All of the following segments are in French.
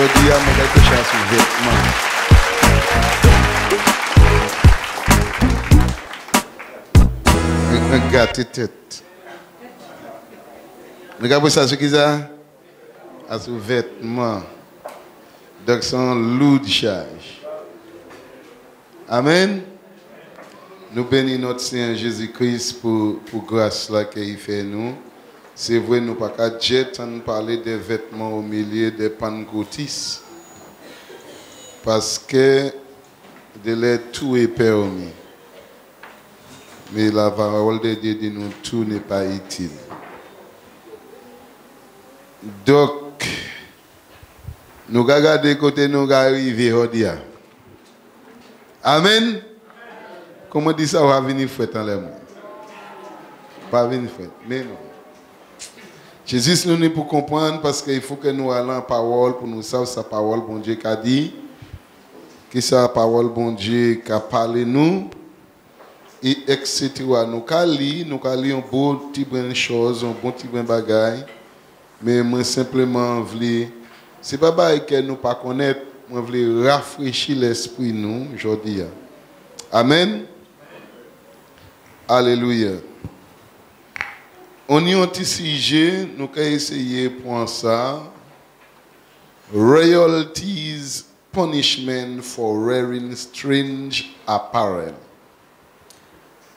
dis à mon quelque chose sur vêtements. Un gâté tête. Regardez ça, ce qu'ils ont. À ce vêtement. Donc, c'est un lourd charge. Amen. Nous bénissons notre Seigneur Jésus-Christ pour grâce là qu'il fait nous. C'est vrai, nous ne pouvons pas parler des vêtements au milieu des pentecôtistes. Parce que de l'air tout est permis. Mais la parole de Dieu dit nous tout n'est pas utile. Donc, nous regardons côté nous arriver aujourd'hui. Amen. Comment dit ça, on va venir fouetter dans les mots. Pas venir fouetter, mais non. Jésus nous dit pour comprendre parce qu'il faut que nous allions en parole pour nous savoir sa parole, bon Dieu qui a dit, que sa parole, bon Dieu qui a parlé nous, et etc. Nous allons lire un bon petit brin de choses, un bon petit brin de bagaille, mais moi simplement, ce n'est pas que nous ne pas connaître, moi je veux rafraîchir l'esprit nous aujourd'hui. Amen. Alléluia. On y a un petit sujet, nous allons essayer pour ça. Royalties punishment for wearing strange apparel.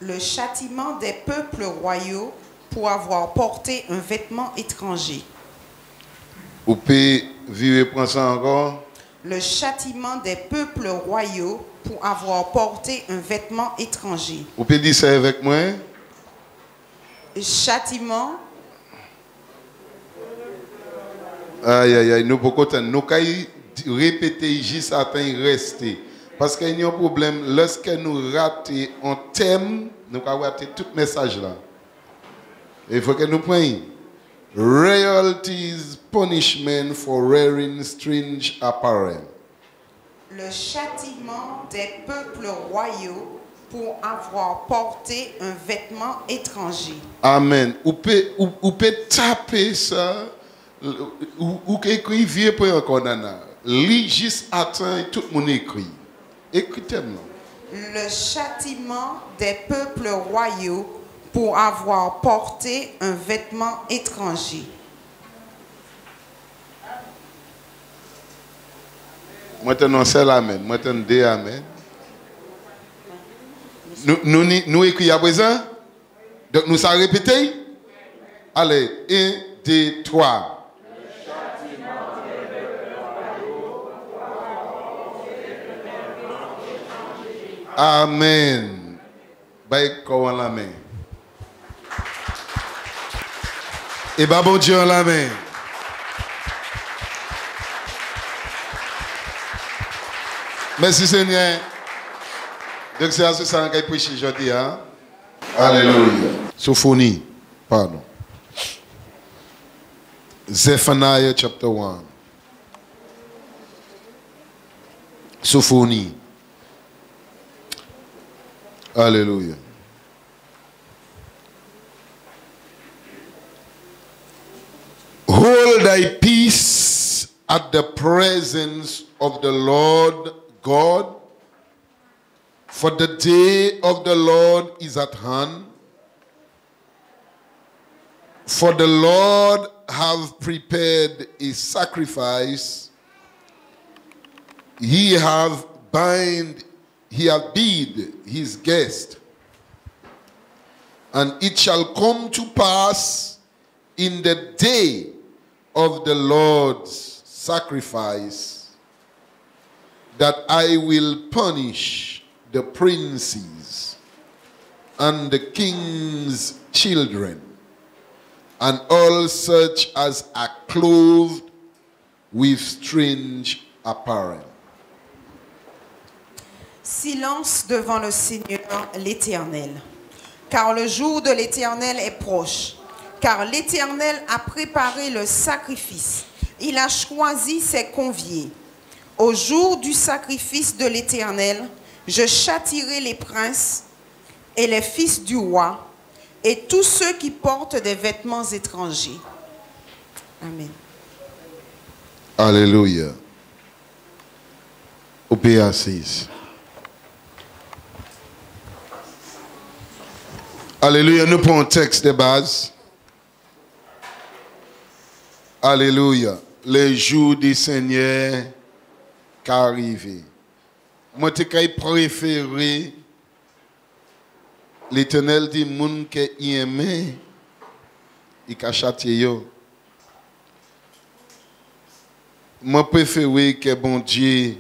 Le châtiment des peuples royaux pour avoir porté un vêtement étranger. Vous pouvez vivre pour ça encore? Le châtiment des peuples royaux pour avoir porté un vêtement étranger. Vous pouvez dire ça avec moi? Châtiment. Aïe, aïe, aïe, nous pouvons répéter juste à rester. Parce qu'il y a un problème, lorsque nous ratons un thème, nous avons raté tout le message là. Il faut que nous prenions. Royalties punishment for wearing strange apparel. Le châtiment des peuples royaux pour avoir porté un vêtement étranger. Amen. Ou peut taper ça, ou écrire pour encore nana. Lis juste attends et tout le monde écrit. Écoutez-moi. Le châtiment des peuples royaux pour avoir porté un vêtement étranger. Maintenant, c'est l'amen. Maintenant, deux amen. Nous écrivons à présent. Donc, nous allons répéter. Allez, 1, 2, 3. Amen. Baïk en la main. Et bah bon Dieu en la main. Merci Seigneur. Donc c'est à ce que je prêche aujourd'hui. Hein? Alléluia. Sophonie. Pardon. Zephaniah chapter 1. Sophonie. Alléluia. Hold thy peace at the presence of the Lord God, for the day of the Lord is at hand. For the Lord hath prepared a sacrifice. He hath bid his guest. And it shall come to pass in the day of the Lord's sacrifice that I will punish the princes and the king's children and all such as are clothed with strange apparel. Silence devant le Seigneur l'Éternel, car le jour de l'Éternel est proche, car l'Éternel a préparé le sacrifice, il a choisi ses conviés. Au jour du sacrifice de l'Éternel, je châtierai les princes et les fils du roi et tous ceux qui portent des vêtements étrangers. Amen. Alléluia. Au pays assise. Alléluia, nous prenons un texte de base. Alléluia. Les jours du Seigneur qu'arrivé. Moi, je préféré l'Éternel dit moun qui aime, il a châtié. Moi, préféré que bon Dieu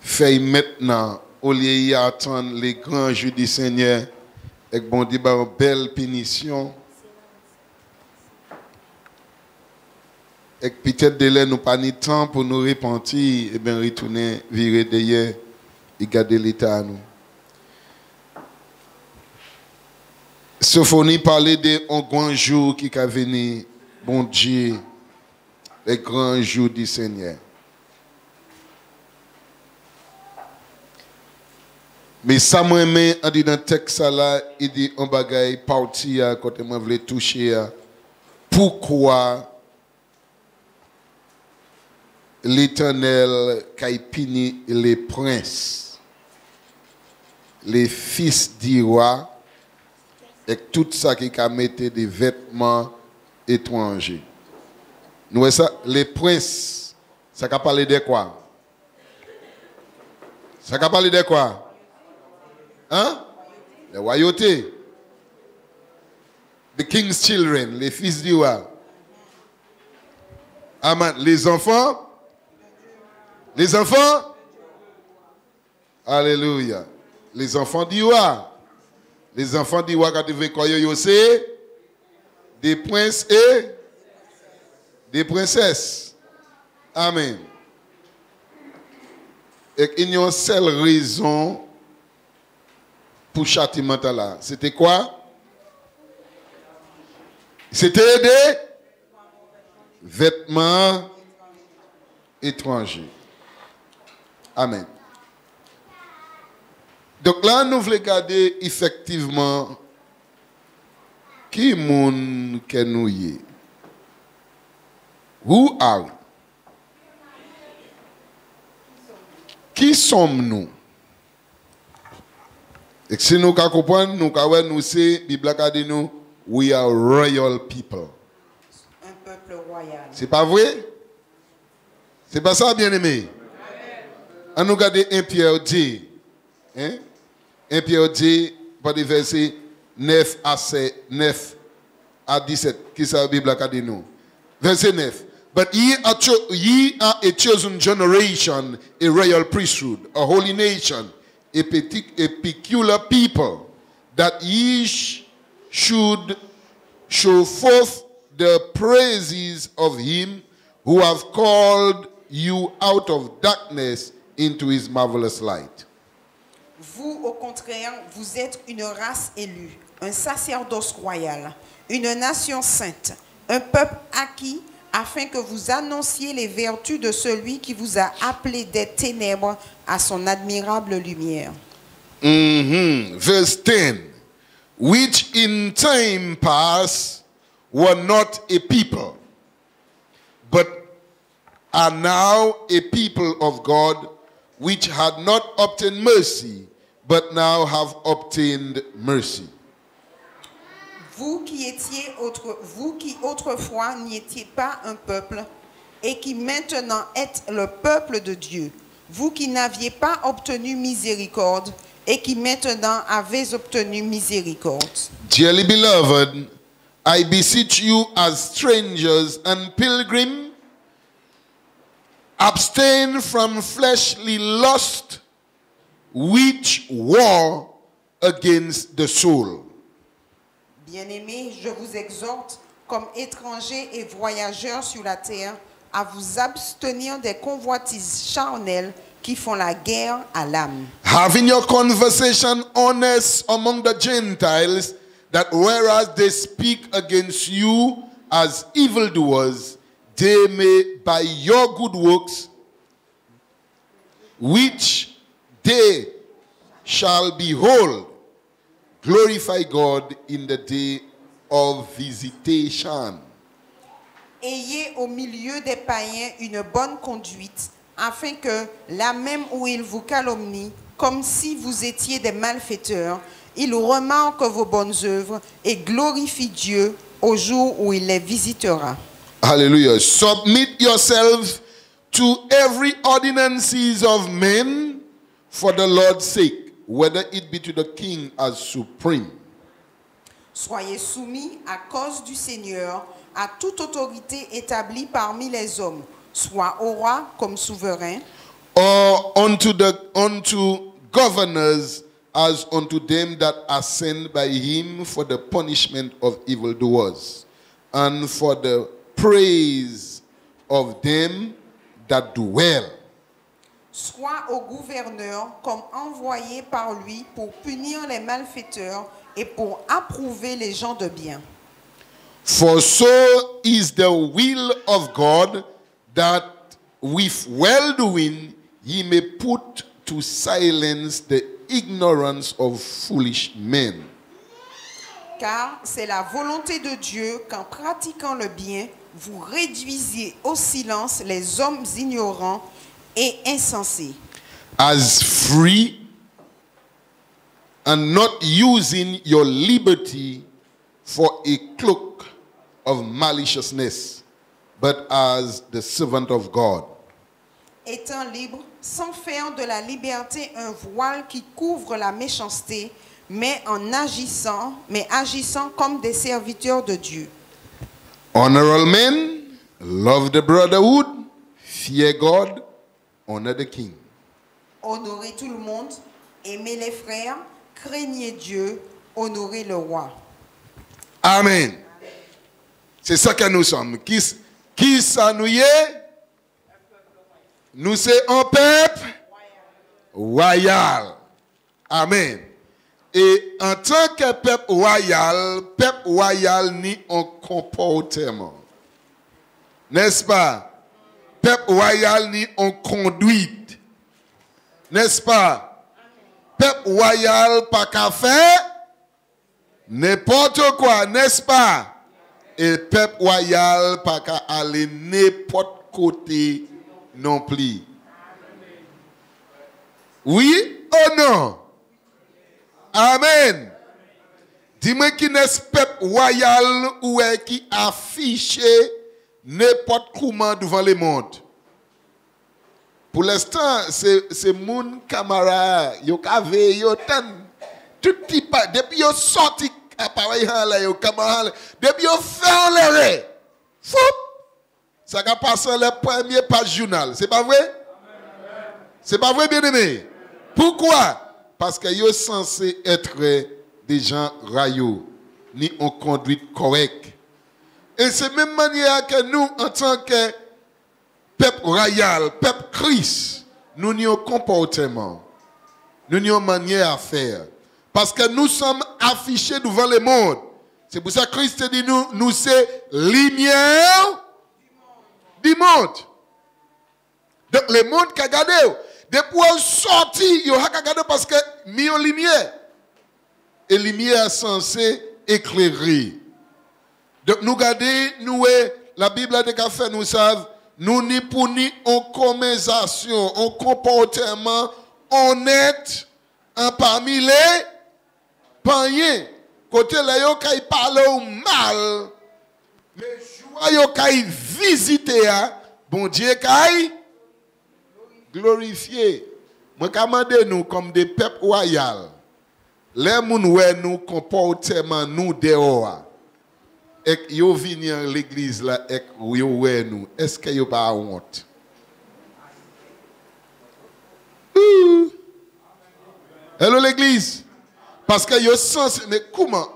fait maintenant, au lieu d'attendre les grands jours du Seigneur, et que bon Dieu a une belle punition. Et peut-être de nous pas ni temps pour nous repentir et bien retourner, virer derrière et garder l'état à nous. Sophonie parlait de un grand jour qui va venir, bon Dieu, les grands jours du Seigneur. Mais ça moi même on dit dans le texte là, il dit un bagaille parti à côté moi voulais toucher à pourquoi l'Éternel qui punit les princes, les fils du roi et tout ça qui a mis des vêtements étrangers. Nous ça les princes, ça a parlé de quoi? Ça a parlé de quoi? Hein? La royauté. The king's children, les fils du roi. Amen. Les enfants. Les enfants. Alléluia. Les enfants du roi. Les enfants du roi, quand ils veulent c'est des princes et des princesses. Amen. Et il y a une seule raison pour châtiment là. C'était quoi? C'était des vêtements étrangers. Amen. Donc là, nous voulons regarder effectivement qui moun que nous y est. Who are we? Qui sommes-nous? Et si nous comprenons, nous c'est, la Bible a dit nous, we are royal people. Un peuple royal. C'est pas vrai? C'est pas ça, bien-aimé? On nous regarde 1 Pierre 10. Hein? 1 Pierre 10, par des versets 9 à 17. Qui ça la Bible a dit nous? Verset 9. But ye are a chosen generation, a royal priesthood, a holy nation, a peculiar people, that ye should show forth the praises of him who have called you out of darkness into his marvelous light. Vous, au contraire, vous êtes une race élue, un sacerdoce royal, une nation sainte, un peuple acquis, afin que vous annonciez les vertus de celui qui vous a appelé des ténèbres à son admirable lumière. Verse 10. Which in time past were not a people, but are now a people of God, which had not obtained mercy, but now have obtained mercy. Vous qui autrefois n'étiez pas un peuple et qui maintenant êtes le peuple de Dieu, vous qui n'aviez pas obtenu miséricorde et qui maintenant avez obtenu miséricorde. Dearly beloved, I beseech you as strangers and pilgrims, abstain from fleshly lust which war against the soul. Bien-aimés, je vous exhorte, comme étrangers et voyageurs sur la terre, à vous abstenir des convoitises charnelles qui font la guerre à l'âme. Having your conversation honest among the Gentiles, that whereas they speak against you as evildoers, they may by your good works, which they shall behold, glorify God in the day of visitation. Ayez au milieu des païens une bonne conduite, afin que, là même où il vous calomnie, comme si vous étiez des malfaiteurs, il remarque vos bonnes œuvres et glorifie Dieu au jour où il les visitera. Hallelujah. Submit yourselves to every ordinances of men for the Lord's sake, whether it be to the king as supreme. Soyez soumis à cause du Seigneur à toute autorité établie parmi les hommes, soit au roi comme souverain, or unto governors as unto them that are sent by him for the punishment of evildoers, and for the praise of them that do well. soit au gouverneur comme envoyé par lui pour punir les malfaiteurs et pour approuver les gens de bien. For so is the will of God, that with well-doing he may put to silence the ignorance of foolish men. Car c'est la volonté de Dieu qu'en pratiquant le bien, vous réduisiez au silence les hommes ignorants et insensés. As free, and not using your liberty for a cloak of maliciousness, but as the servant of God. Étant libre, sans faire de la liberté un voile qui couvre la méchanceté, mais agissant comme des serviteurs de Dieu. Honor all men, love the brotherhood, fear God, honor the king. Honorez tout le monde, aimez les frères, craignez Dieu, honorez le roi. Amen. C'est ça que nous sommes. Qui ça nous y est? Nous sommes un peuple royal. Amen. Et en tant que peuple royal ni un comportement. N'est-ce pas? Peuple royal ni en conduite. N'est-ce pas? Peuple royal pas qu'à faire n'importe quoi, n'est-ce pas? Et peuple royal pas qu'à aller n'importe côté non plus. Oui ou non? Amen. Dis-moi qui n'est peuple royal ou est qui affiche n'importe comment devant le monde. Pour l'instant, c'est mon camarade, yo kave, yo tan, tout petit pas, depuis yo sorti appareil là, yo camarade, depuis yo fait l'air, fou, ça va passer les premières pages journal, c'est pas vrai? C'est pas vrai, bien aimé? Pourquoi? Parce que yo censé être des gens railleux, ni en conduite correcte. Et c'est même manière que nous, en tant que peuple royal, peuple Christ, nous avons un comportement, nous avons une manière à faire. Parce que nous sommes affichés devant le monde. C'est pour ça que Christ dit nous sommes lumière du monde. Donc le monde qui a gardé, depuis qu'on sorti, il a gardé parce que nous avons lumière. Et la lumière est censée éclairer. Donc nous regardons, la Bible a déjà fait, nous savons, nous ni pour ni en conversation, en comportement honnête, parmi les païens. Côté là, yo kay parle mal, mais joie yo kay visiter, bon Dieu kay glorifier. Moi commande nous comme des peuples royaux. Les moun wè nous comportement nous dehors. Et yo vini à l'église là et yo wè nous. Est-ce que yo pas honte? Hello l'église. Parce que yo sens mais comment?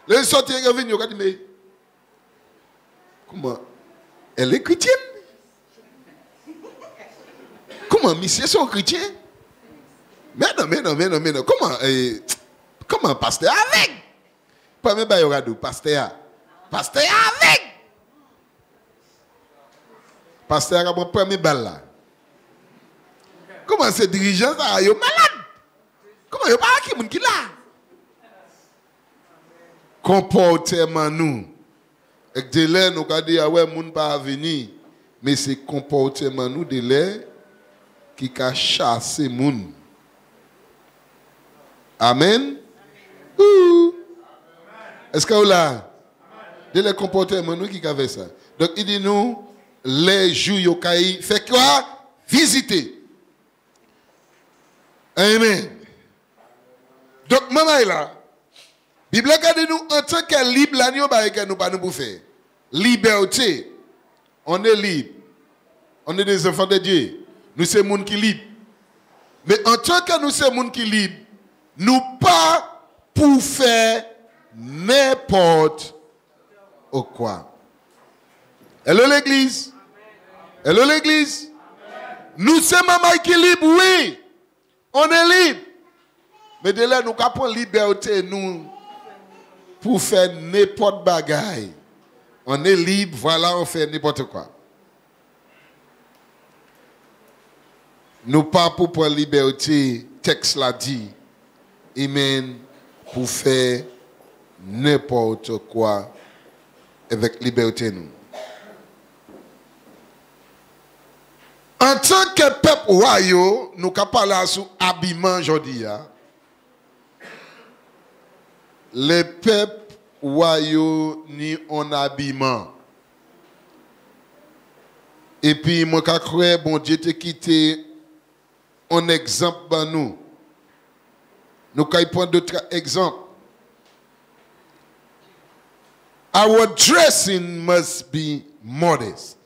Les sorti yo vini yo dit mais comment? Elle est chrétienne? Comment monsieur sont chrétiens? Mais non. Comment pasteur avec? Pas même pas y pasteur. Pasteur avec. Pasteur a mon premier balle là. Comment ces dirigeants ça yo malade? Comment yo pas qui moun qui là? Comportement nous. Et de là nous ka dire ouais moun pas venir, mais c'est comportement nous de là qui a chassé moun. Amen. Est-ce que vous là? De les comportements, nous qui avons ça. Donc il dit nous, les jours yokai, fait quoi? Visiter. Amen. Donc maman est là. Bible a dit nous en tant que libre, là, nous pas nous faire. Liberté. On est libre. On est des enfants de Dieu. Nous sommes monde qui libre. Mais en tant que nous sommes monde qui libre, nous pas pour faire n'importe quoi. Hello l'église. Hello l'église. Nous sommes maman qui libre, oui. On est libre. Mais de là, nous avons liberté, nous, pour faire n'importe bagaille. On est libre, voilà, on fait n'importe quoi. Nous pas pour prendre liberté, texte l'a dit, amen, pour faire n'importe quoi avec liberté nous. En tant que peuple royal, nous avons parlé sur l'habillement aujourd'hui. Les peuples royaux ni en habillement. Et puis, moi, je crois bon Dieu te quitté un exemple pour nous. Nous allons prendre d'autres exemples. Our dressing must be modest.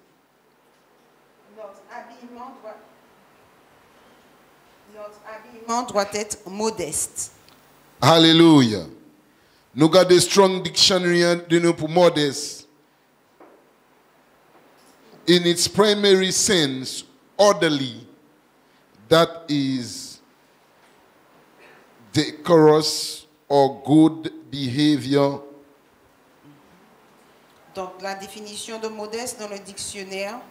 Notre habillement doit être modeste. Hallelujah. Nous avons des strong dictionary de nous pour modest. In its primary sense, orderly, that is decorous or good behavior. Donc la définition de modeste dans le dictionnaire,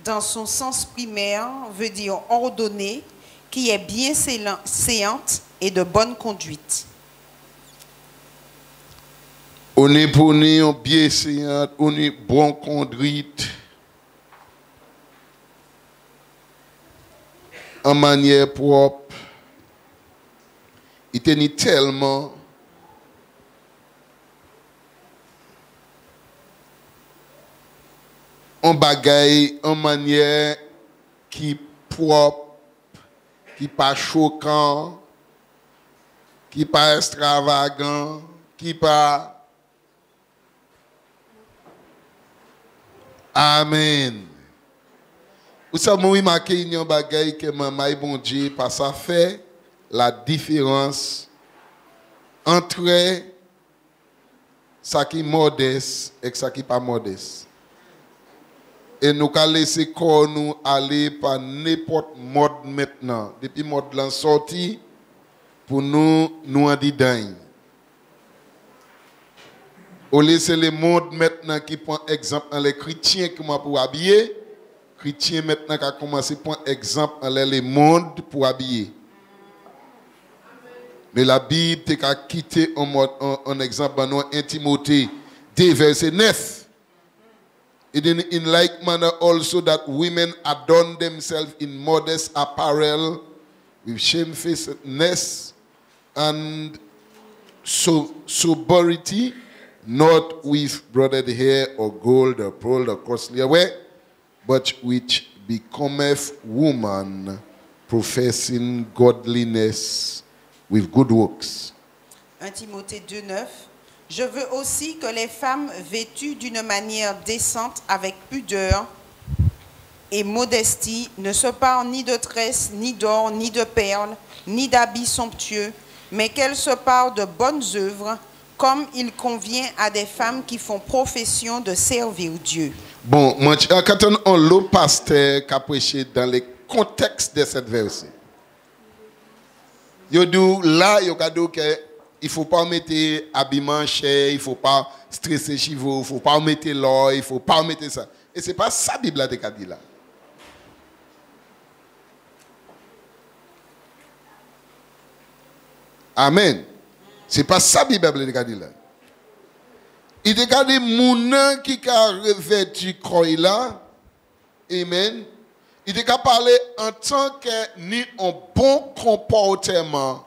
dans son sens primaire, veut dire ordonné, qui est bien séante et de bonne conduite. On est pour nous bien séante, on est bon conduite, en manière propre. Il était tellement en bagaille, en manière qui propre, qui pas choquant, qui pas extravagant, qui pas... Amen. Vous savez, moi, marqué une bagaille que maman et bon Dieu, pas ça fait la différence entre ça qui est modeste et ça qui n'est pas modeste. Et nous allons laisser corps nous aller par n'importe mode maintenant. Depuis mode l'en sorti, pour nous en dire dingue. On laisse les mondes maintenant qui prend exemple dans les chrétiens qui m'ont pour habiller. Chrétiens maintenant qui a commencé à prendre exemple dans les mondes pour habiller. Mais la Bible a quitté un exemple dans 1 Timothée 2 verset 9. It in like manner also that women adorn themselves in modest apparel with shamefacedness and sobriety, not with broidered hair or gold or pearl or costly wear, but which becometh woman professing godliness with good works. 1 Timothée 2,9. Je veux aussi que les femmes vêtues d'une manière décente avec pudeur et modestie ne se parent ni de tresses, ni d'or, ni de perles, ni d'habits somptueux, mais qu'elles se parent de bonnes œuvres, comme il convient à des femmes qui font profession de servir Dieu. Bon, moi, quand on l'autre pasteur qui a prêché dans le contexte de cette verset, il dit là, il dit que il ne faut pas mettre habillement cher, il ne faut pas stresser chez vous, il ne faut pas mettre l'or, il ne faut pas mettre ça. Et ce n'est pas ça que la Bible a dit là. Amen. Ce n'est pas ça que la Bible a dit là. Il a dit que les gens qui ont revêtu croix là, amen, Il est qu'à parler en tant que ni un bon comportement.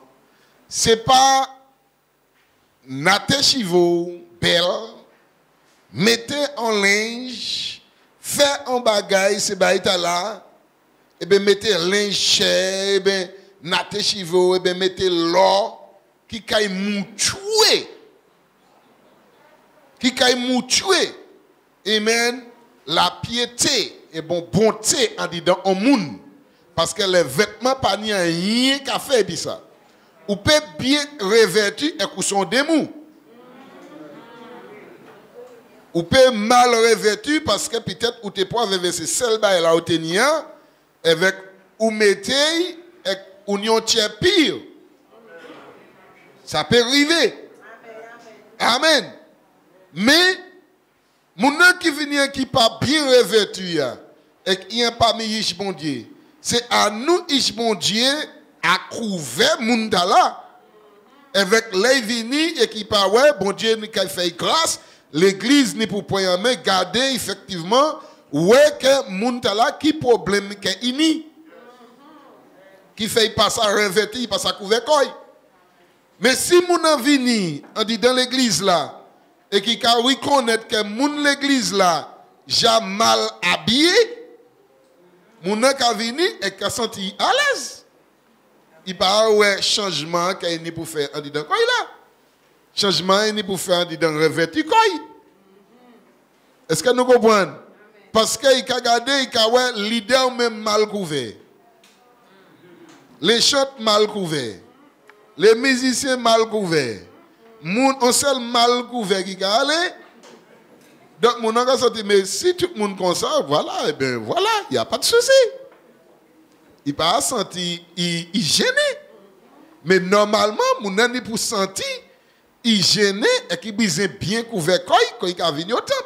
C'est pas nater chivo, belle, mettez en linge, faire un bagage, c'est baïta là, et bien mettez linge cher, et bien nater chivo, et bien mettez l'or qui caille mou tuer. Qui caille mou tuer. Amen. La piété et bonté en disant au monde. Parce que les vêtements pas ni rien qu'à faire dit ça. Ou peut bien revêtu et qu'on sont des mous. Ou peut mal revêtu parce que peut-être ou t'es pas reversé seul bail là au tenir avec ou mettez et ou n'y tient pire. Ça peut arriver. Amen. Mais mon qui vient qui pas bien revêtu et qui est pas mis bon Dieu. C'est à nous bon Dieu à couvert moun là avec les vini et qui pas ouais bon Dieu nous fait grâce l'église ni pour point en main garder effectivement ouais que moun là qui problème que ini qui fait pas ça revêtu pas ça couvert quoi. Mais si moun vini on dit dans l'église là et qui a reconnaître que moun l'église là j'ai mal habillé moun ka vini et ka senti à l'aise. Il pas ouais changement qu'il ni pour faire en dedans quoi là. Changement il ni pour faire en dedans revêtu quoi. Est-ce que nous comprenons? Parce que il a gardé il a ouais leader même mal couvert. Les chants mal couverts. Les musiciens mal couverts. On seul mal couvert qui a allé. Donc mon a senti mais si tout le monde comme ça voilà et bien voilà, il n'y a pas de souci. Il pas senti il gêné. Mais normalement mon ani pour sentir il gêné et qui besoin bien couvert quand il a venu au temple.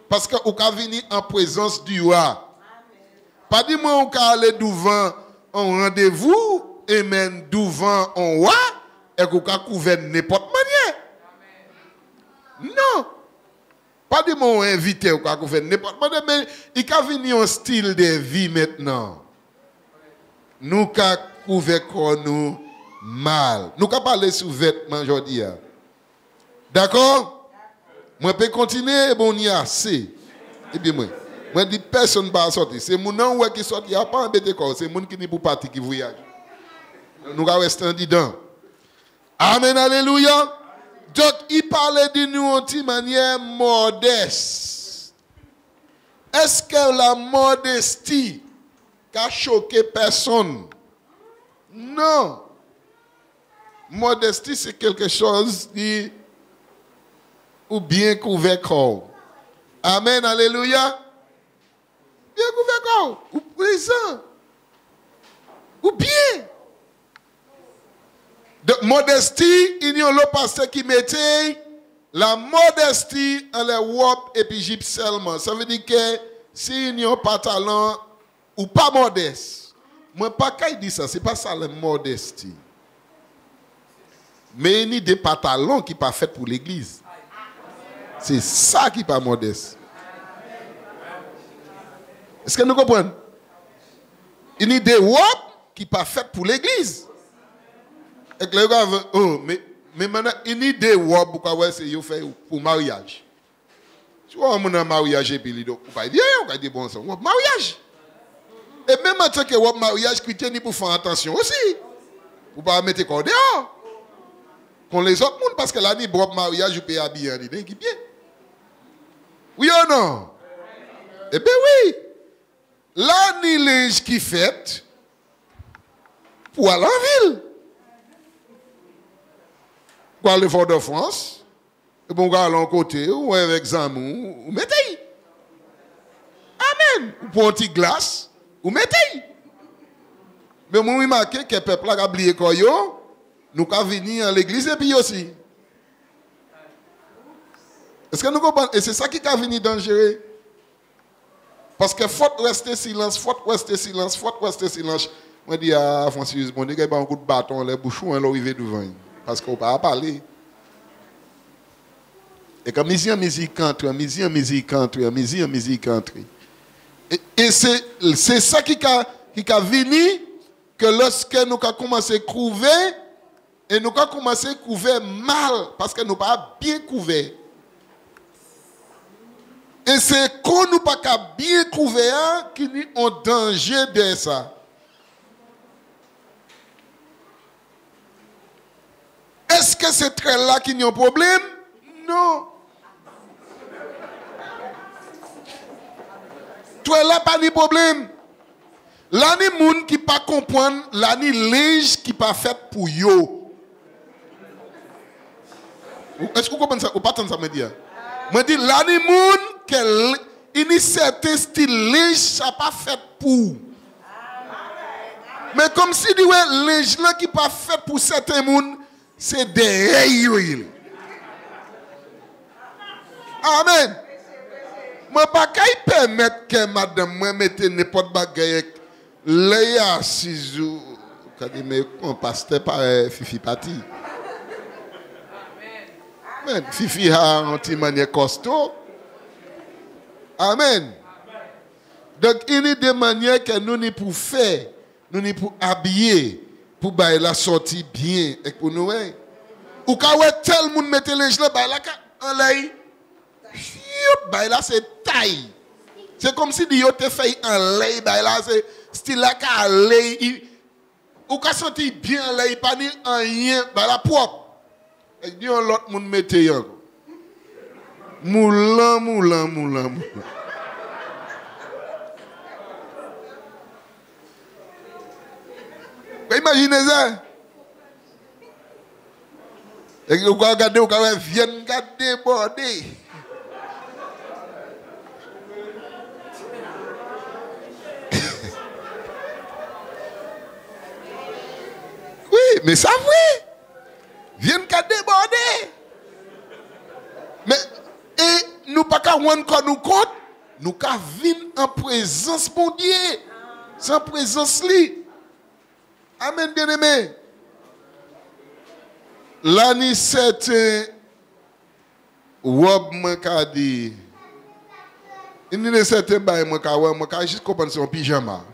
Parce que ou ka venu en présence du roi. Pas dit moi on ka aller devant un rendez-vous et même devant un roi et qu'on ka couvert n'importe manière. Non. Pas de mon invité ou ka couvert n'importe manière mais il ka venu un style de vie maintenant. Nous ka couvert nous mal. Nous ka parler sur vêtements aujourd'hui. D'accord? Moi peux continuer bon y a assez. Et bien moi dis personne va sortir. C'est mon nom qui sort, il y a pas embêté quoi, c'est mon qui n'est pour partir qui voyage. Nous va rester dedans. Amen, alléluia. Donc, il parlait de nous d'une manière modeste. Est-ce que la modestie a choqué personne? Non. Modestie, c'est quelque chose qui ou bien couvert corps. Amen, alléluia. Bien couvert corps, ou présent, ou bien. De modestie, il y a le pasteur qui mettait la modestie en les wop et puis gyp seulement. Ça veut dire que si il n'y a pas talent ou pas modeste, moi pas qu'à dire ça, c'est pas ça la modestie. Mais il y a des pantalons qui ne sont pas faits pour l'église. C'est ça qui n'est pas modeste. Est-ce que nous comprenons? Il y a des wop qui ne sont pas faits pour l'église. Et que les gars oh, mais maintenant, il y a des wop pour faire pour mariage. Tu vois, on a un mariage et puis il dit, on va dire bon sang, mariage. Et même en tant que wop mariage, chrétien, il faut faire attention aussi. Pour ne pas mettre quoi dehors. Qu'on les autres monde parce que là, ni wop mariage, je peux habiller, qui bien. Oui ou non? Eh bien oui. Là, ni linge qui fait pour aller en ville. Pour aller fort de France, et bon, aller en côté, ou avec Zamou, ou mettez. Amen. Ou pour un petit glace, ou mettez. Mais moi, je remarque que le peuple a oublié quoi, nous avons venir à l'église et puis aussi. Est-ce que nous comprenons? Et c'est ça qui a venu dangereux. Parce que faut rester silence, faut rester silence, faut rester silence. Moi, je dis à Francis, bon, il y a un coup de bâton, les bouchons, ils arrivent devant. Parce qu'on ne peut pas parler. Et quand musique entre. Et c'est ça qui a venu que lorsque nous avons commencé à couvrir, et nous avons commencé à couvrir mal, parce que nous n'avons pas bien couvert. Et c'est quand nous n'avons pas bien couvert qu'il y a un danger de ça. Est-ce que c'est très là qu'il y a un problème? Non. Toi là, pas de problème. Là, il y a des gens qui ne comprennent pas, là, il y a des léges qui ne sont pas faites pour eux. Est-ce que vous comprenez ça? Ou pas tant ça me dit? Je dis, là, il y a des gens qui ont certains styles léges, ça n'est pas fait pour. Mais comme si les léges là qui ne sont pas fait pour certains gens, c'est des règles. Amen. Je ne peux pas permettre que madame me mette n'importe bagaille. Léa Sizou, on pasteur par Fifi Pati. Amen. Fifi a un petit manière costaud. Amen. Donc, il y a des manières que nous n'y pour faire, nous n'y pour habiller, pour bailler la sortie bien et pour nous. Ou quand tel monde mette les gens là, en l'air, là c'est taille. C'est comme si Dieu te fait en l'air, là c'est style là qu'à l'air. Ou quand sentir bien en l'air, pas ni rien, là propre. Et Dieu l'autre monde mette encore. Moulan. Imaginez ça. Et vous regardez, vous viennent regarder bordé. Oui, mais ça oui. Viennent regarder bordé. Mais et nous pas qu'à rendre nous compte, nous qu'à vivre en présence de Dieu. Sans présence li. Amen, bien-aimé. Là, ni certain robe moi qu'a dit. Il y a certain bail moi qu'a juste comprendre son pyjama.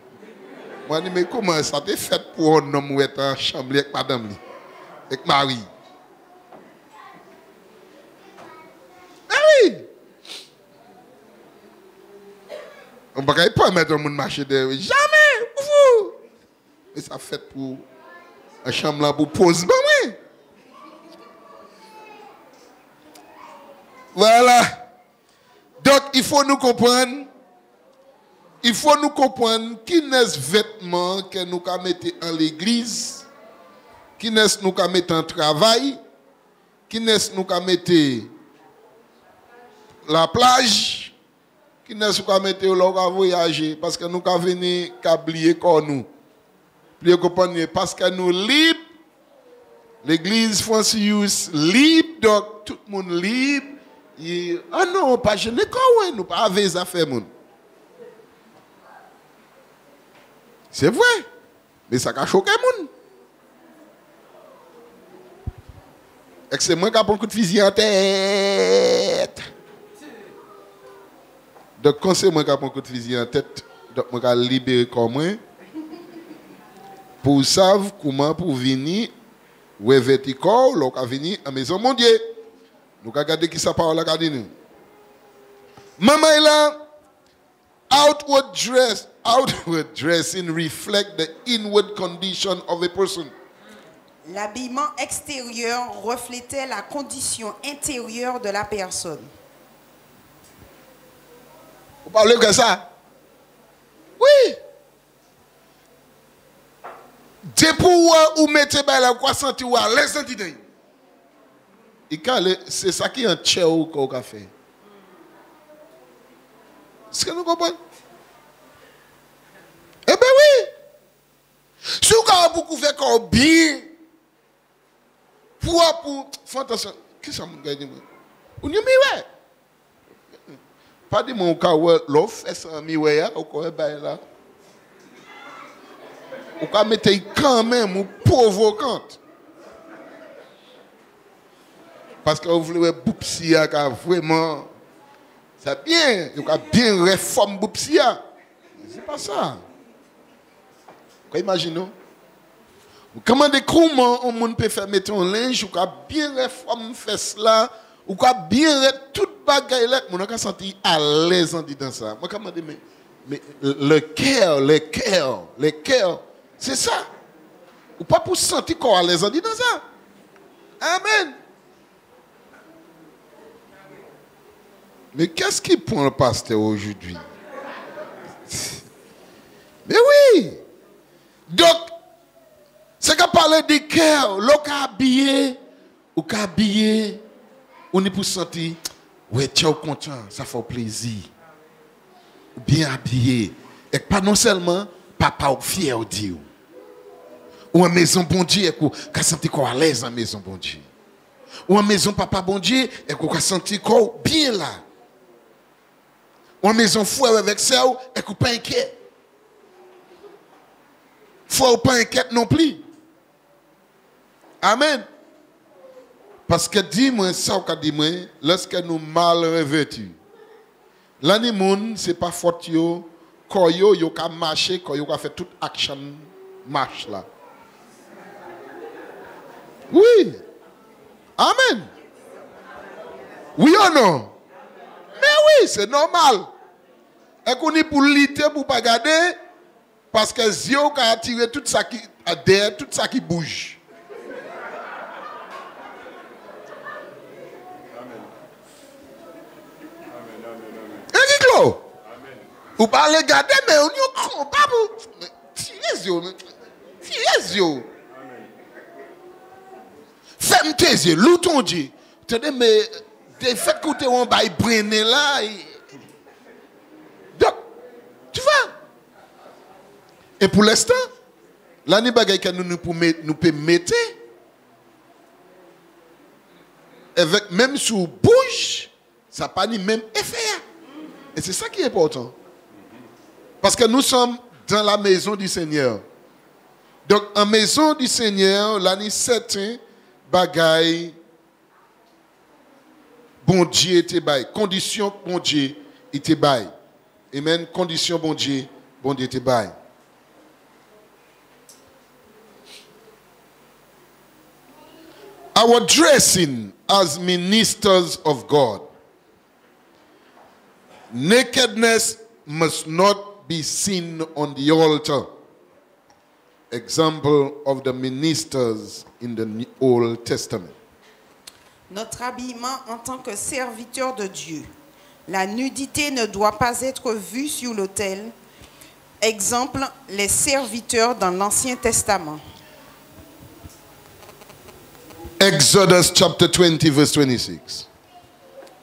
Moi dis mais comment ça t'est fait pour un homme ou être en chambre avec madame li, avec Marie. Ah oui. On va pas mettre un monde marcher derrière. Jamais. Ouf. Et ça fait pour un chambre là pour poser. Ben oui. Voilà. Donc, il faut nous comprendre. Il faut nous comprendre qui n'est ce vêtement que nous mettons en l'église, qui n'est ce nous mettons en travail, qui n'est ce nous mettons la plage, qui n'est ce nous mettons là voyager, parce que nous avons venu oublier comme nous. Parce que nous libres, l'église Francius libre, donc tout le monde libre. Ah non, pas je n'ai qu'à nous pas avec les affaires. C'est vrai, mais ça a choqué les gens. Et c'est moi qui ai pris un coup de fusil en tête. Donc, quand c'est moi qui ai pris un coup de fusil en tête, donc je vais libérer comme moi. Pour savoir comment pour venir revêtir corps, nous allons venir à la maison de Dieu. Nous allons regarder qui ça parle là. Maman est là. Outward dressing reflect the inward condition of a person. L'habillement extérieur reflétait la condition intérieure de la personne. Vous parlez de ça? Oui. Depuis où mettez la quoi sentir à l'aise c'est ça qui est un tchéo qu'on a fait. Est-ce que nous comprenons? Eh bien oui. Si vous avez beaucoup fait comme bien, pour faire attention, qu'est-ce que ça me gagne? Vous n'y ouais. Pas de mon cas où l'on fait ça, mais ouais, au quoi là. Vous pouvez mettre quand même provocante. Parce que vous voulez Boupsia vraiment. C'est bien. Vous avez bien réforme Boupsia. C'est pas ça. Vous imaginez? Comment on peut faire mettre un linge, ou bien réformer faire cela, ou bien toute bagaille là, on a senti à l'aise en disant ça. Moi, comment dire, mais le cœur, c'est ça. Ou pas pour se sentir qu'on à l'aise en disant ça. Amen. Mais qu'est-ce qui prend le pasteur aujourd'hui? Mais oui. Donc, c'est qu'à parler du cœur, l'on a habillé, on est pour sentir, ouais, tu es content, ça fait plaisir. Bien habillé. Et pas non seulement, papa ou fier de Dieu. Ou en maison bon Dieu, et qu'on a senti qu'on à l'aise en maison bon Dieu. Ou en maison papa bon Dieu, et qu'on a senti qu'on bien là. Ou en maison frère avec ça, et qu'on pas inquiet. Faut pas inquiet non plus. Amen. Parce que dis-moi, ça ou dis-moi, lorsque nous mal revêtus, l'animal, ce n'est pas faute yo, quand yo ka marcher, quand yo ka fait toute action marche là. Oui. Amen. Oui ou non? Mais oui, c'est normal. Et qu'on est pour lutter, pour pas garder, parce que Zio a attiré tout ça qui derrière, tout ça qui bouge. Amen. Ou pas les garder, mais on y a pas pour. Tirez Zio. Fais-moi tes yeux, loue ton Dieu. Mais des faits que tu as bail brûler là. Donc, tu vois. Et pour l'instant, l'année bagaille que nous pouvons mettre, avec même sous bouche, ça n'a pas ni même effet. Et c'est ça qui est important. Parce que nous sommes dans la maison du Seigneur. Donc, en maison du Seigneur, l'année 7, bagaille, bon Dieu était bail. Condition, bon Dieu était bail. Amen. Condition, bon Dieu était bail. Our dressing as ministers of God. Nakedness must not be seen on the altar. Example of the ministers in the Old Testament. Notre habillement en tant que serviteur de Dieu. La nudité ne doit pas être vue sur l'autel. Exemple, les serviteurs dans l'Ancien Testament. Exodus chapter 20 verse 26.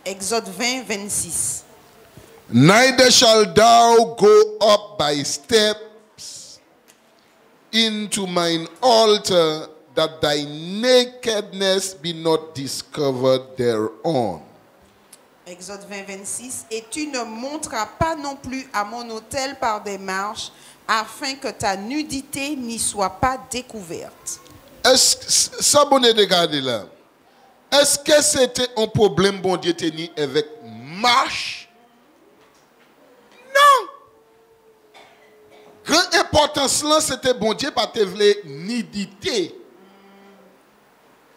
Exode 20, 26. Neither shall thou go up by steps into mine altar, that thy nakedness be not discovered thereon. Exode 20, 26. Et tu ne monteras pas non plus à mon autel par des marches, afin que ta nudité n'y soit pas découverte. Est-ce que ça bonne de garder là? Est-ce que c'était un problème bon Dieu tenu avec marche? Non. Grande importance là, c'était bon Dieu pas te vle nudité.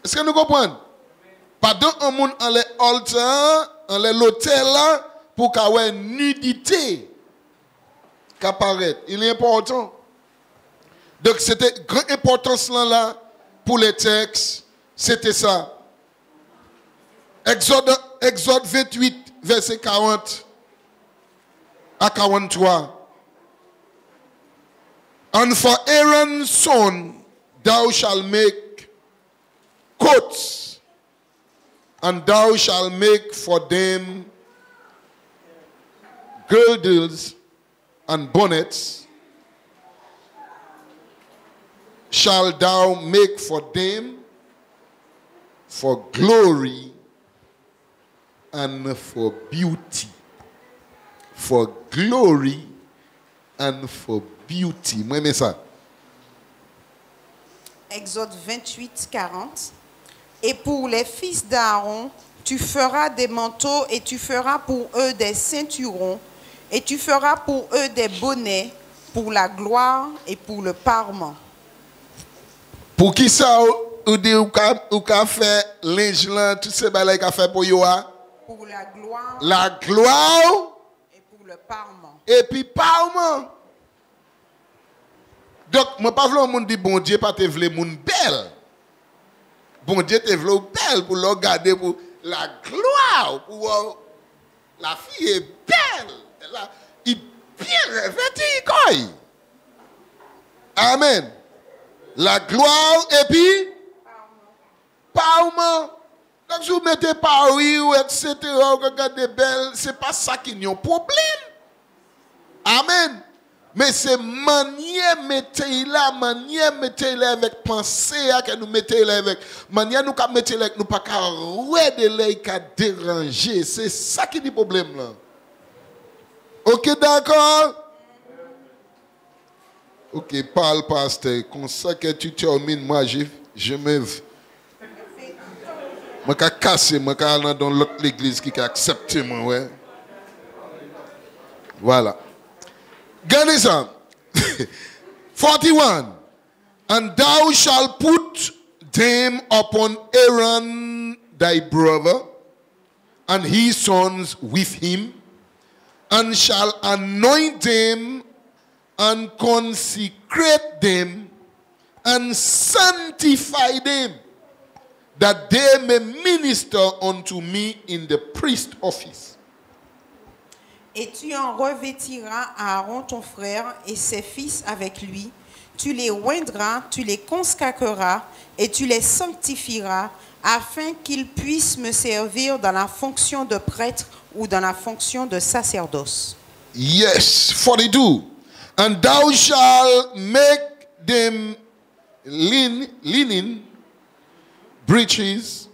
Est-ce que nous comprenons? Pardon, un monde en l'altar, en l'hôtel là, pour qu'il y ait une nudité qui apparaît. Il est important. Donc c'était grande importance là pour les textes, c'était ça. Exode 28, verset 40 à 43. And for Aaron's son, thou shalt make coats, and thou shalt make for them girdles and bonnets. Shall thou make for them for glory and for beauty. For glory and for beauty. Moi, mais ça. Exode 28, 40. Et pour les fils d'Aaron, tu feras des manteaux et tu feras pour eux des ceinturons. Et tu feras pour eux des bonnets pour la gloire et pour le parement. Pour qui ça ou dit ou ka fait linge là tout ces balais qu'a fait pour yo a? Pour la gloire La gloire et pour le parement. et puis parlement. Donc moi pas vouloir monde dit bon Dieu pas te vle monde belle. Bon Dieu te vle belle pour le regarder pour la gloire pour la fille est belle. Il est bien revêtu quoi. Amen. La gloire et puis parlement. Donc si vous mettez Paris ou etc. Vous regardez belle, c'est pas ça qui est un problème. Amen. Mais c'est manière mettre là, manière mettre là avec pensée que nous mettons là avec manière nous ka mettre là nous pas ka de là ka déranger, c'est ça qui est le problème là. OK d'accord? OK, parle pasteur, comme ça que tu termines moi je me moi ka casser, moi ka aller dans l'autre l'église qui a accepté moi ouais. Voilà. Regardez ça. 41. And thou shalt put them upon Aaron thy brother, and his sons with him, and shall anoint them, and consecrate them, and sanctify them, that they may minister unto me in the priest office. Et tu en revêtiras Aaron ton frère et ses fils avec lui. Tu les oindras, tu les consacreras et tu les sanctifieras afin qu'ils puissent me servir dans la fonction de prêtre ou dans la fonction de sacerdoce. Yes, 42. And thou shalt make them linen breeches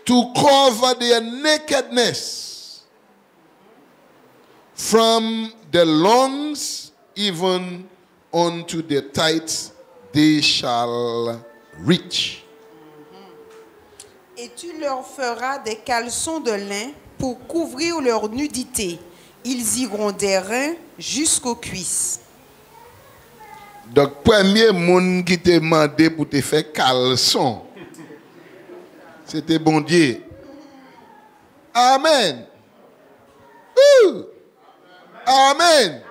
to cover their nakedness. From the loins even unto the tights they shall reach. Et tu leur feras des caleçons de lin pour couvrir leur nudité. Ils iront des reins jusqu'aux cuisses. Donc, premier monde qui t'a demandé pour te faire caleçon, c'était bon Dieu. Amen. Amen.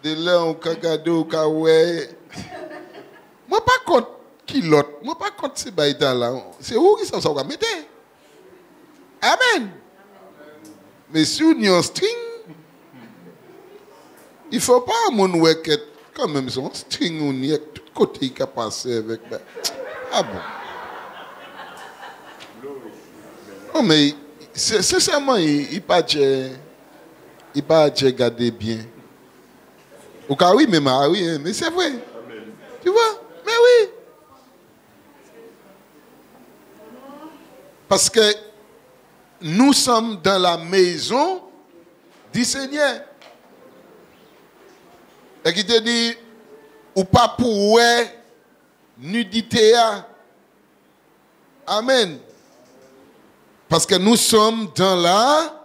De là, on peut regarder, on peut ouais. Moi, pas contre qui l'autre. Moi, pas contre ces baïtas là. C'est où qui s'en va mettre? Amen. Mais si on y a un string, il ne faut pas un monde qui quand même son string, on y a tout côté qui a passé avec. Ah bon. Non, mais sincèrement, il pas garder bien. Au cas oui, mais c'est vrai. Amen. Tu vois? Mais oui. Parce que nous sommes dans la maison du Seigneur. Et qui te dit, ou pas pour nudité. Amen. Parce que nous sommes dans la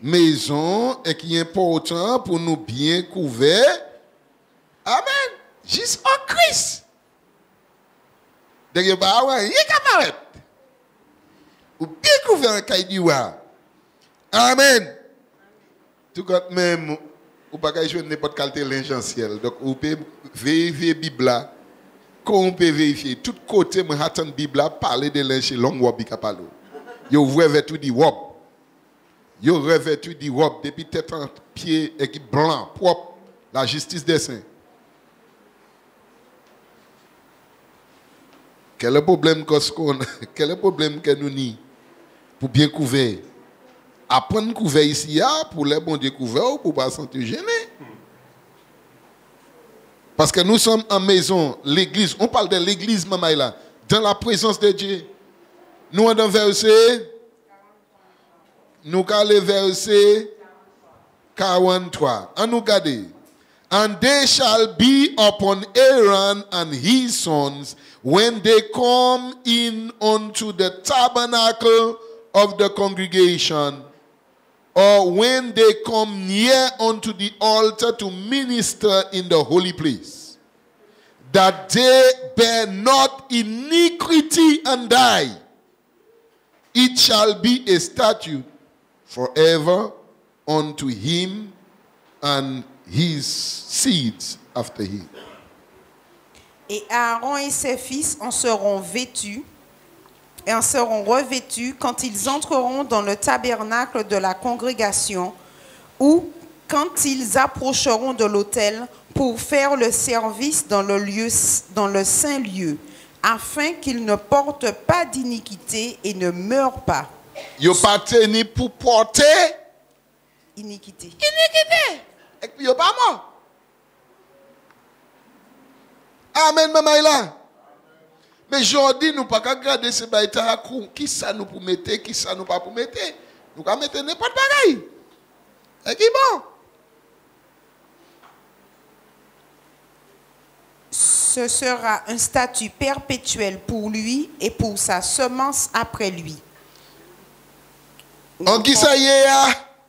maison et qui est important pour nous bien couverts. Amen. Juste en Christ. Donc, il y a ou bien couvert un caïdioua. Amen. Tout comme même, ou pas qu'à jouer n'importe quelle l'ingentiel. Donc, vous pouvez vérifier la Bible là. Quand on peut vérifier, tout côté, moi, j'attends la Bible là, parler de l'inché long ou bicapalo. Yo revêtu di robe. Yo revêtu di robe depuis tête en pied et qui blanc, propre, la justice des saints. Quel est le problème quel est le problème que nous avons pour bien couvrir? Apprendre à couvrir ici pour les bons découverts ou pour ne pas se sentir gêné. Parce que nous sommes en maison, l'église, on parle de l'église, Mamaïla, dans la présence de Dieu. Nous avons verset, nous allons verset 43. En nous garder. And they shall be upon Aaron and his sons when they come in unto the tabernacle of the congregation or when they come near unto the altar to minister in the holy place, that they bear not iniquity and die, it shall be a statute forever unto him and his seeds after him. Et Aaron et ses fils en seront vêtus et en seront revêtus quand ils entreront dans le tabernacle de la congrégation ou quand ils approcheront de l'autel pour faire le service dans le saint lieu, afin qu'ils ne portent pas d'iniquité et ne meurent pas. Yo pas tenu pour porter Iniquité. iniquité. Et puis yo pas mort. Amen, maman là. Mais aujourd'hui, nous ne pouvons pas garder ce baïta qui ça nous pour mettre, qui ça nous pas pour mettre. Nous pouvons mettre n'importe quoi. Et qui bon? Ce sera un statut perpétuel pour lui et pour sa semence après lui. En qui ça y est?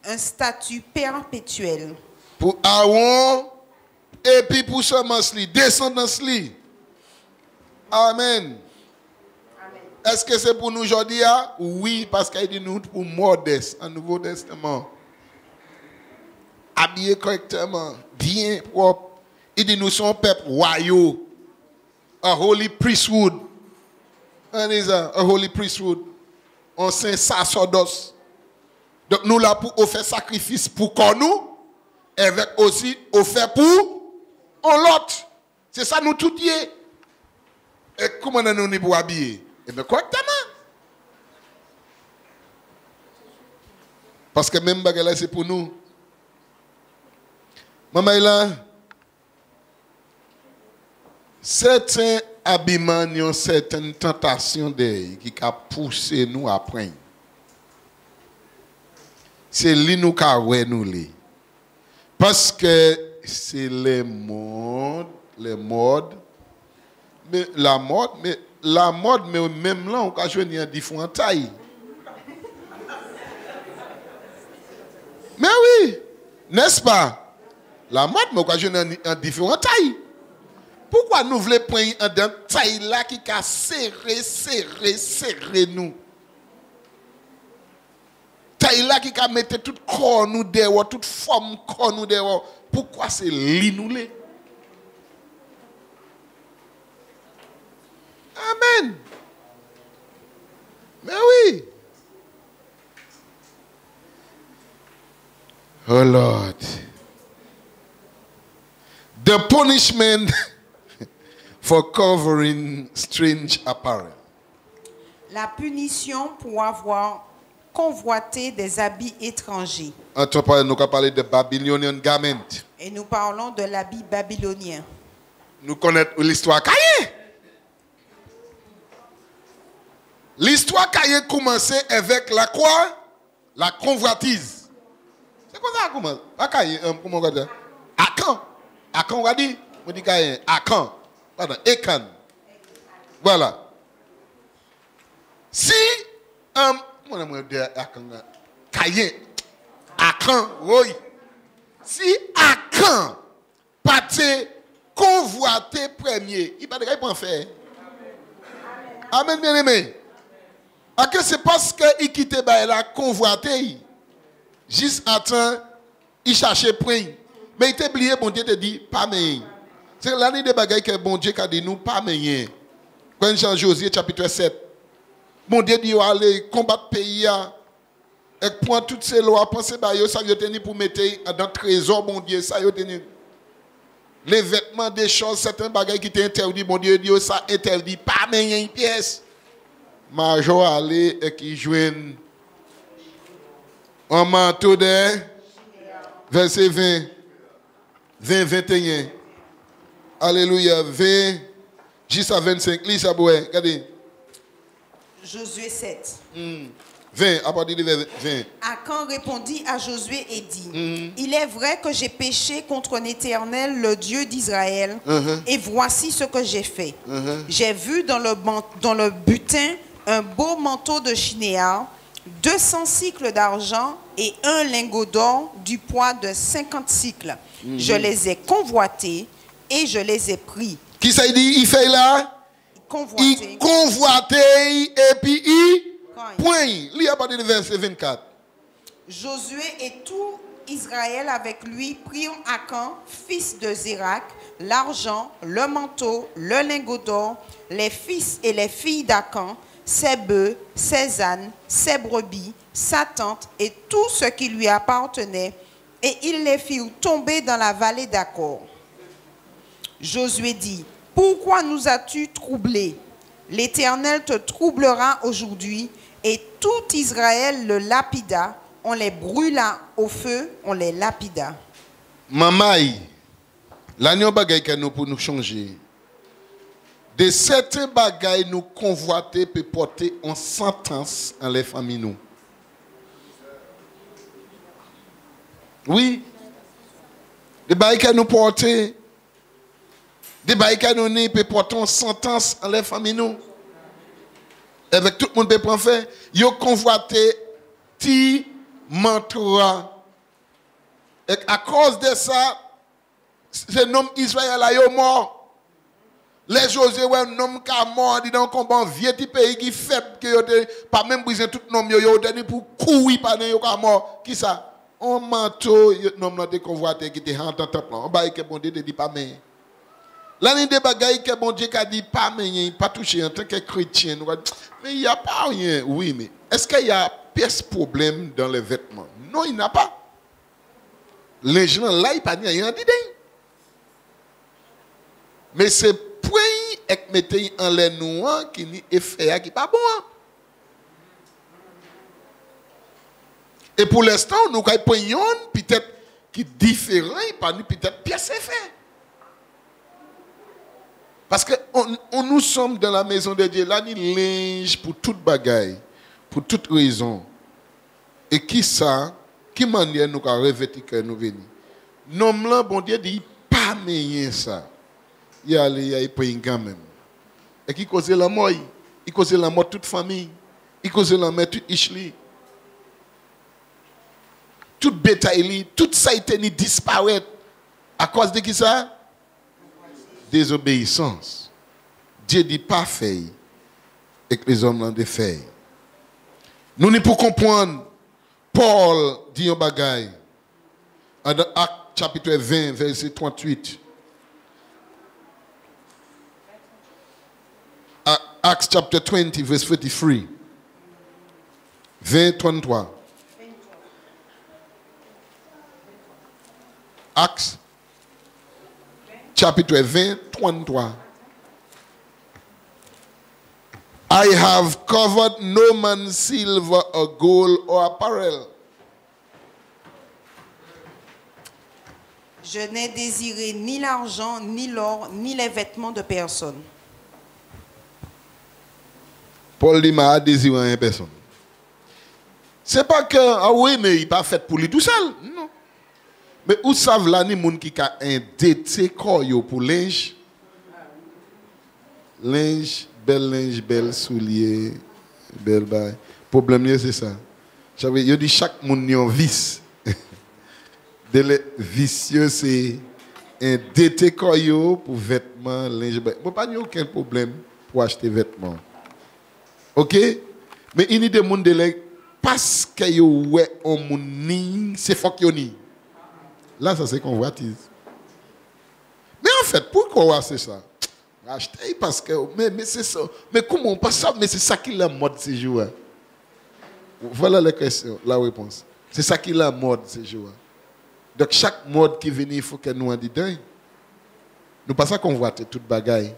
Un statut perpétuel. Pour Aaron et puis pour semence li, descendance li. Amen. Est-ce que c'est pour nous aujourd'hui? Oui, parce qu'il dit nous pour modeste en Nouveau Testament. Habillé correctement, bien propre. Il dit nous sommes peuple royaux. A holy priesthood. On dit ça, a holy priesthood. On saint sacerdoce. Donc nous là pour offrir sacrifice pour nous, et avec aussi offrir pour l'autre. C'est ça nous tout dit. Et comment nous nous pour habiller? Et bien correctement. Parce que même bagarre c'est pour nous. Maman là, certains habillements, ont certaines tentations qui a poussé nous à prendre. C'est lui nous qui nous les. Parce que c'est les modes, mais la mode, mais même là, on peut jouer en différentes tailles. Mais oui, n'est-ce pas? La mode, mais on peut jouer en différentes tailles. Pourquoi nous voulons prendre une taille là qui a serré nous? Taille là qui a mettre tout corps nous dehors, toute forme corps nous dehors. Pourquoi c'est l'inoulé? Amen. Mais oui. Oh Lord. The punishment for covering strange apparel. La punition pour avoir convoité des habits étrangers. Nous allons parler de Babylonian garment. Et nous parlons de l'habit babylonien. Nous connaissons l'histoire Caïn. L'histoire Caïn commençait avec la quoi? La convoitise. C'est quoi ça commence? Pas Caïn, comment on va dire? Akan. Akan, on va dire? On dit Caïn. Akan. Pardon, Ekan. Voilà. Si, comment on va dire Akan? Caïn. Akan, oui. Si Akan partait convoité premier, il ne va pas faire. Amen, bien aimé. Que c'est parce qu'il quittait la convoité. Juste à temps, il cherchait prix. Mais il t'a oublié, bon Dieu te dit, pas meilleur. C'est l'année des bagailles que bon Dieu a dit nous, pas meilleur. Quand Jean Josué, chapitre 7. Bon Dieu dit, allez combattre le pays. Et prendre toutes ces lois, penser que ça veut tenir pour mettre dans le trésor, bon Dieu, ça veut tenir. Les vêtements, des choses, certains bagailles qui étaient interdits, bon Dieu dit, ça interdit, pas meilleur une pièce. Major allé et qui joignent un manteau de verset 20, 21. Alléluia, 20 jusqu'à 25. Lis ça, regardez. Josué 7. 20, à partir de 20. Akan répondit à Josué et dit, il est vrai que j'ai péché contre l'Éternel, le Dieu d'Israël, et voici ce que j'ai fait. J'ai vu dans le butin un beau manteau de chinéa, 200 cycles d'argent, et un lingot d'or du poids de 50 cycles. Je les ai convoités et je les ai pris. Qui ça dit? Il fait là? Il convoitait et puis il point. Lis à partir du verset 24. Josué et tout Israël avec lui prirent Akan, fils de Zérak, l'argent, le manteau, le lingot d'or, les fils et les filles d'Akan, ses bœufs, ses ânes, ses brebis, sa tente et tout ce qui lui appartenait, et ils les firent tomber dans la vallée d'Akkor. Josué dit: pourquoi nous as-tu troublés? L'Éternel te troublera aujourd'hui, et tout Israël le lapida. On les brûla au feu, on les lapida. Mamaï, l'agneau bagaille que nous pour nous changer. De certains bagailles nous convoiter peut porter en sentence en les familles nous. Oui. Des bagailles que nous porter, des bagailles que nous peut porter en sentence en les familles nous. Avec tout le monde peut prendre fait, yo convoiter ti mentora. Et à cause de ça, ce nom Israël a mort. Les Josué, un homme qui a mort dans un combat vieux pays qui faible, qui pas même brisé tout nom, yo pour courir par yo qui mort. Qui ça? On manteau, nom là de convoité qui était en temple. On va que bon Dieu dit pas mais. L'année des bagailles que bon Dieu a dit pas mais, pas touché en tant que chrétien. Mais il n'y a pas rien. Oui, mais est-ce qu'il y a ce problème dans les vêtements? Non, il n'y a pas. Les gens là, ils pas rien dit. Mais c'est point et mettez en les noirs qui ni effet qui pas bon. Et pour l'instant, nous avons peut-être qui différent, pas peut-être pièce effet. Parce que nous sommes dans la maison de Dieu, là, nous linge pour toute bagaille, pour toute raison. Et qui ça, qui manière nous avons revêtu que nous venons. Non, là, bon Dieu dit, pas meilleur ça. Il y a les pays quand même. Et qui cause la mort, il cause la mort toute famille, il cause la mort toute Ishli. Toute bétail, toute ça a été disparaît. À cause de qui ça? Désobéissance. Dieu dit pas fait et que les hommes l'ont défait. Nous n'y pour comprendre. Paul dit un bagaille. Dans Actes chapitre 20, verset 38. Acts chapter 20, verse 33. 20, 33. Acts chapitre 20, 33. I have covered no man's silver or gold or apparel. Je n'ai désiré ni l'argent, ni l'or, ni les vêtements de personne. Paul dit, m'a désiré une personne. C'est pas que, ah oui, mais il n'est pas fait pour lui tout seul. Non. Mais où savent là, les gens qui ont un dété pour linge? Belle soulier, belle bail. Le problème, c'est ça. Je dis chaque monde a un vice. De vicieux, c'est un dété pour vêtements, linge. Il n'y a aucun problème pour acheter vêtements. Ok? Mais il y a des gens qui parce que yo on moun c'est fuck yo ni. Là ça c'est convoitise. Mais en fait pourquoi c'est ça? Acheter parce que mais c'est ça. Mais comment pas ça? Mais c'est ça qui la mode ces jours. Voilà la question, la réponse. C'est ça qui la mode ces jours. Donc chaque mode qui vient il faut que nous en dedans. Nous pas ça convoiter toute bagaille.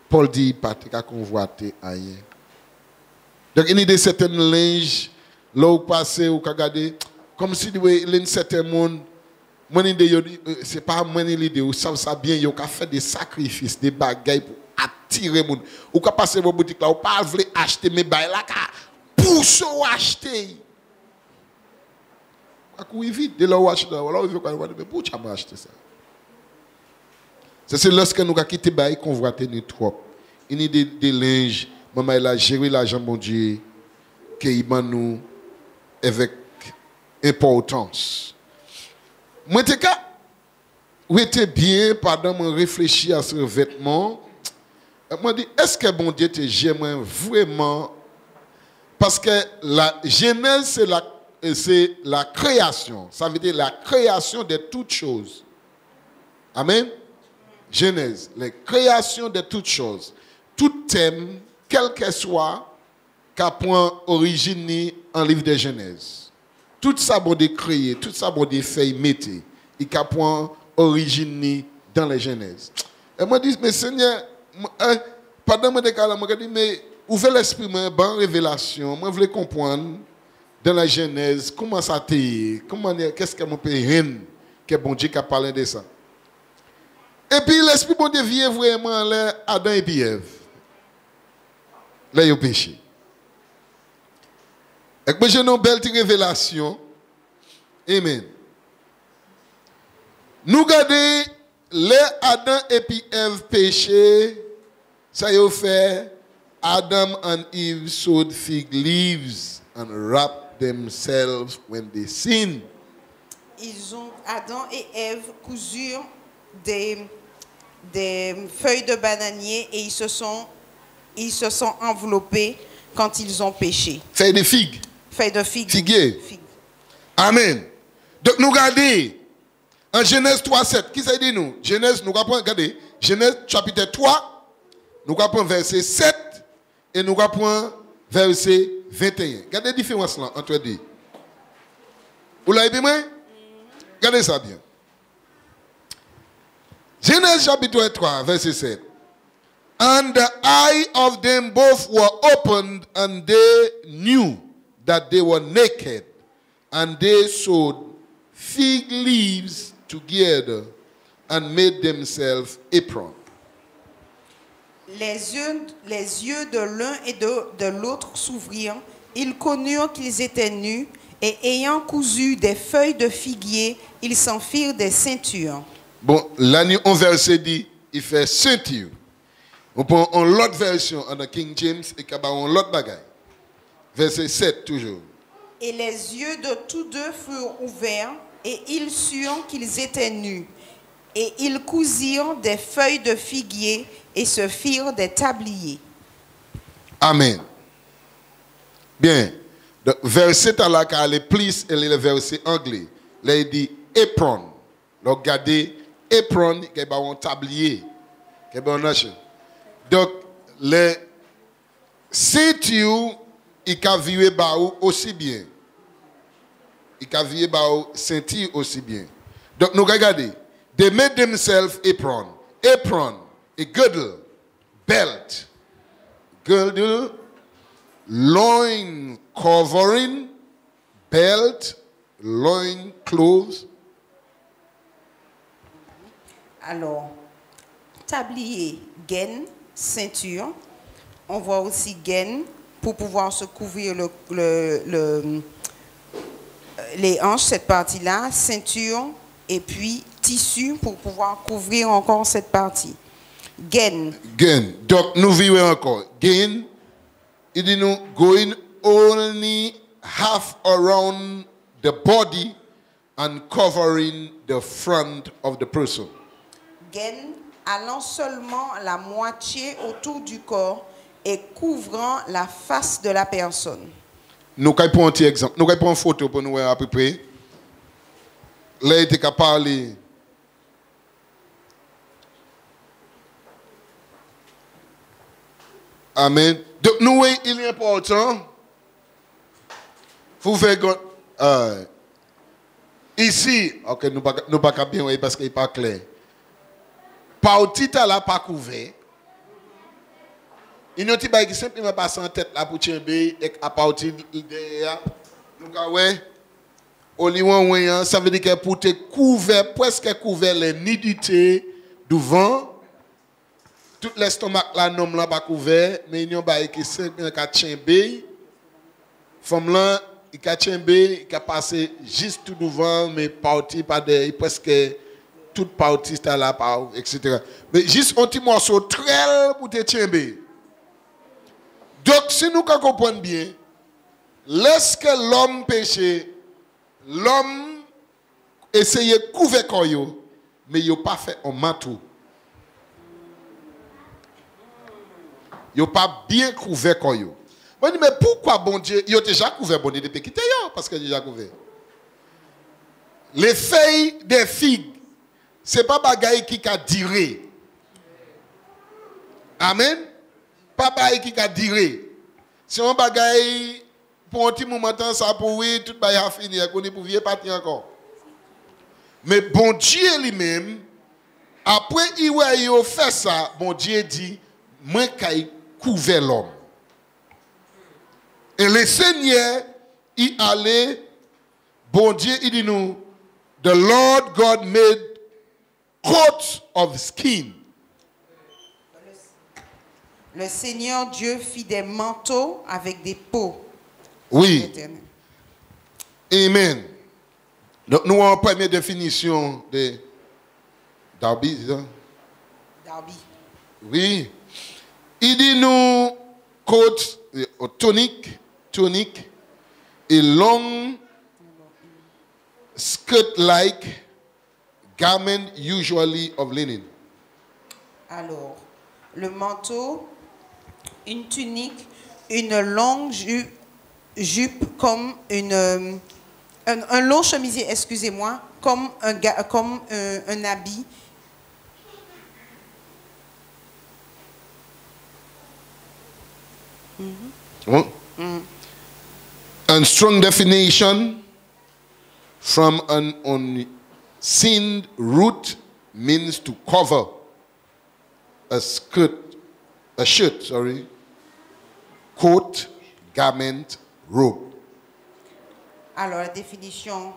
Paul dit pas qu'à convoiter rien. Donc il y a des certaines linges là où passer ou regarder comme si il y a un certain monde c'est pas moi l'idée ou ça bien yo ka fait des sacrifices des bagailles pour attirer monde ou ka passer dans boutique là ou pas veut acheter mais bail là ka pousse ou acheter à courir vite de là ou acheter là on veut quoi mais pour tu as acheter ça c'est lorsque nous ka quitter bail convoiter nous trop il y a des linges maman elle a géré l'argent bon Dieu que il nous avec importance. Moi, j'étais bien pendant que je réfléchis à ce vêtement. Moi, je dis, est-ce que bon Dieu te j'aime vraiment? Parce que la Genèse, c'est la création. Ça veut dire la création de toutes choses. Amen. Genèse, la création de toutes choses. Tout thème, quel que soit, qu'a point origine en livre de Genèse. Tout ça bon de créer, tout ça bon de fait mettre, il qu'a point origine dans les Genèse. Et moi dis mais Seigneur, pendant mon décalage, moi dis mais ouvrez l'esprit moi bonne révélation, moi voulais comprendre dans la Genèse comment ça t'est, comment qu'est-ce que mon père que bon Dieu qui a parlé de ça. Et puis l'esprit bon Dieu vient vraiment là Adam et puis Ève. Là ils ont péché. Et que j'ai une belle révélation. Amen. Nous regardons les Adam et puis Ève péché. Ça y a fait. Adam and Eve sewed fig leaves and wrapped themselves when they sinned. Adam et Ève cousurent des feuilles de bananier et ils se sont enveloppés quand ils ont péché. Feuilles de figues. Feuilles de figues. Figuier. Amen. Donc nous regardons en Genèse 3:7. Qui ça dit nous? Genèse, nous regardons, Genèse chapitre 3, nous regardons verset 7 et nous regardons verset 21. Regardez la différence là entre les deux. Vous l'avez bien? Regardez ça bien. Genèse chapitre 3, verset 7. And the eye of them both were opened, and they knew that they were naked, and they sewed fig leaves together and made themselves aprons. Les yeux de l'un et de l'autre s'ouvrirent. Ils connurent qu'ils étaient nus, et ayant cousu des feuilles de figuier, ils s'en firent des ceintures. Bon, l'année on verset dit, il fait ceinture. On prend l'autre version en King James et on l'autre bagaille. Verset 7 toujours. Et les yeux de tous deux furent ouverts, et ils surent qu'ils étaient nus. Et ils cousirent des feuilles de figuier et se firent des tabliers. Amen. Bien. Donc, verset à la est plus et le verset anglais. Là, il dit apron. Donc, regardez, apron, qui est un tablier. Donc, les ceintures, il a vu aussi bien. Il a vu ceinture aussi bien. Donc, nous regardons. They made themselves apron. Apron, a girdle, belt. Girdle, loin covering, belt, loin clothes. Alors, tablier, gaine, ceinture. On voit aussi gaine pour pouvoir se couvrir les hanches, cette partie-là, ceinture, et puis tissu pour pouvoir couvrir encore cette partie. Gaine. Gaine. Donc, nous vivons encore. Gaine, il dit nous, going only half around the body and covering the front of the person. Gaine, allant seulement la moitié autour du corps et couvrant la face de la personne. Nous allons prendre un petit exemple. Nous allons prendre une photo pour nous voir à peu près. Là, il était capable de parler. Amen. Donc, nous, il est important. Vous faites ici, ok, nous ne pas bien voir parce qu'il n'est pas clair. Partie là pas couvert. Il y a un petit bail qui simplement passe en tête là pour tirer et à partir de là, nous ouais. Au lieu ça veut dire que pour te couvert presque couvert les nidités du vent. Tout l'estomac là non là pas couvert mais il y a un bail qui simplement ka tirer. Femme là il ka tirer, il ka passer juste tout devant mais parti pas de presque toute partie là par etc. Mais juste un petit morceau très pour te tirer. Donc, si nous comprenons bien, lorsque l'homme péché, l'homme essayait de couvrir corps, mais il n'a pas fait un manteau. Il n'a pas bien couvert corps. Moi, je dis, mais pourquoi bon Dieu, il a déjà couvert bon Dieu depuis qu'il était là, parce qu'il a déjà couvert. Les feuilles des figues, ce n'est pas bagaille qui a duré. Amen. Pas bagaille qui a duré. Si on bagaille pour un petit moment, ça pour oui, tout va finir, qu'on est pour vieux partir encore. Mais bon Dieu lui-même, après il a fait ça, bon Dieu dit, moi qui couvert l'homme. Et le Seigneur, il allait, bon Dieu, il dit nous, the Lord God made coats of skin. Le Seigneur Dieu fit des manteaux avec des peaux. Oui. Amen. Donc, nous avons une première définition de Darby, c'est ça? Darby. Oui. Il dit nous, coat, tunic, a long skirt-like garment usually of linen. Alors, le manteau, une tunique, une longue jupe comme un long chemisier, excusez-moi, comme un habit. A strong definition from an unseen root means to cover a shirt, coat, garment, robe. Alors, la définition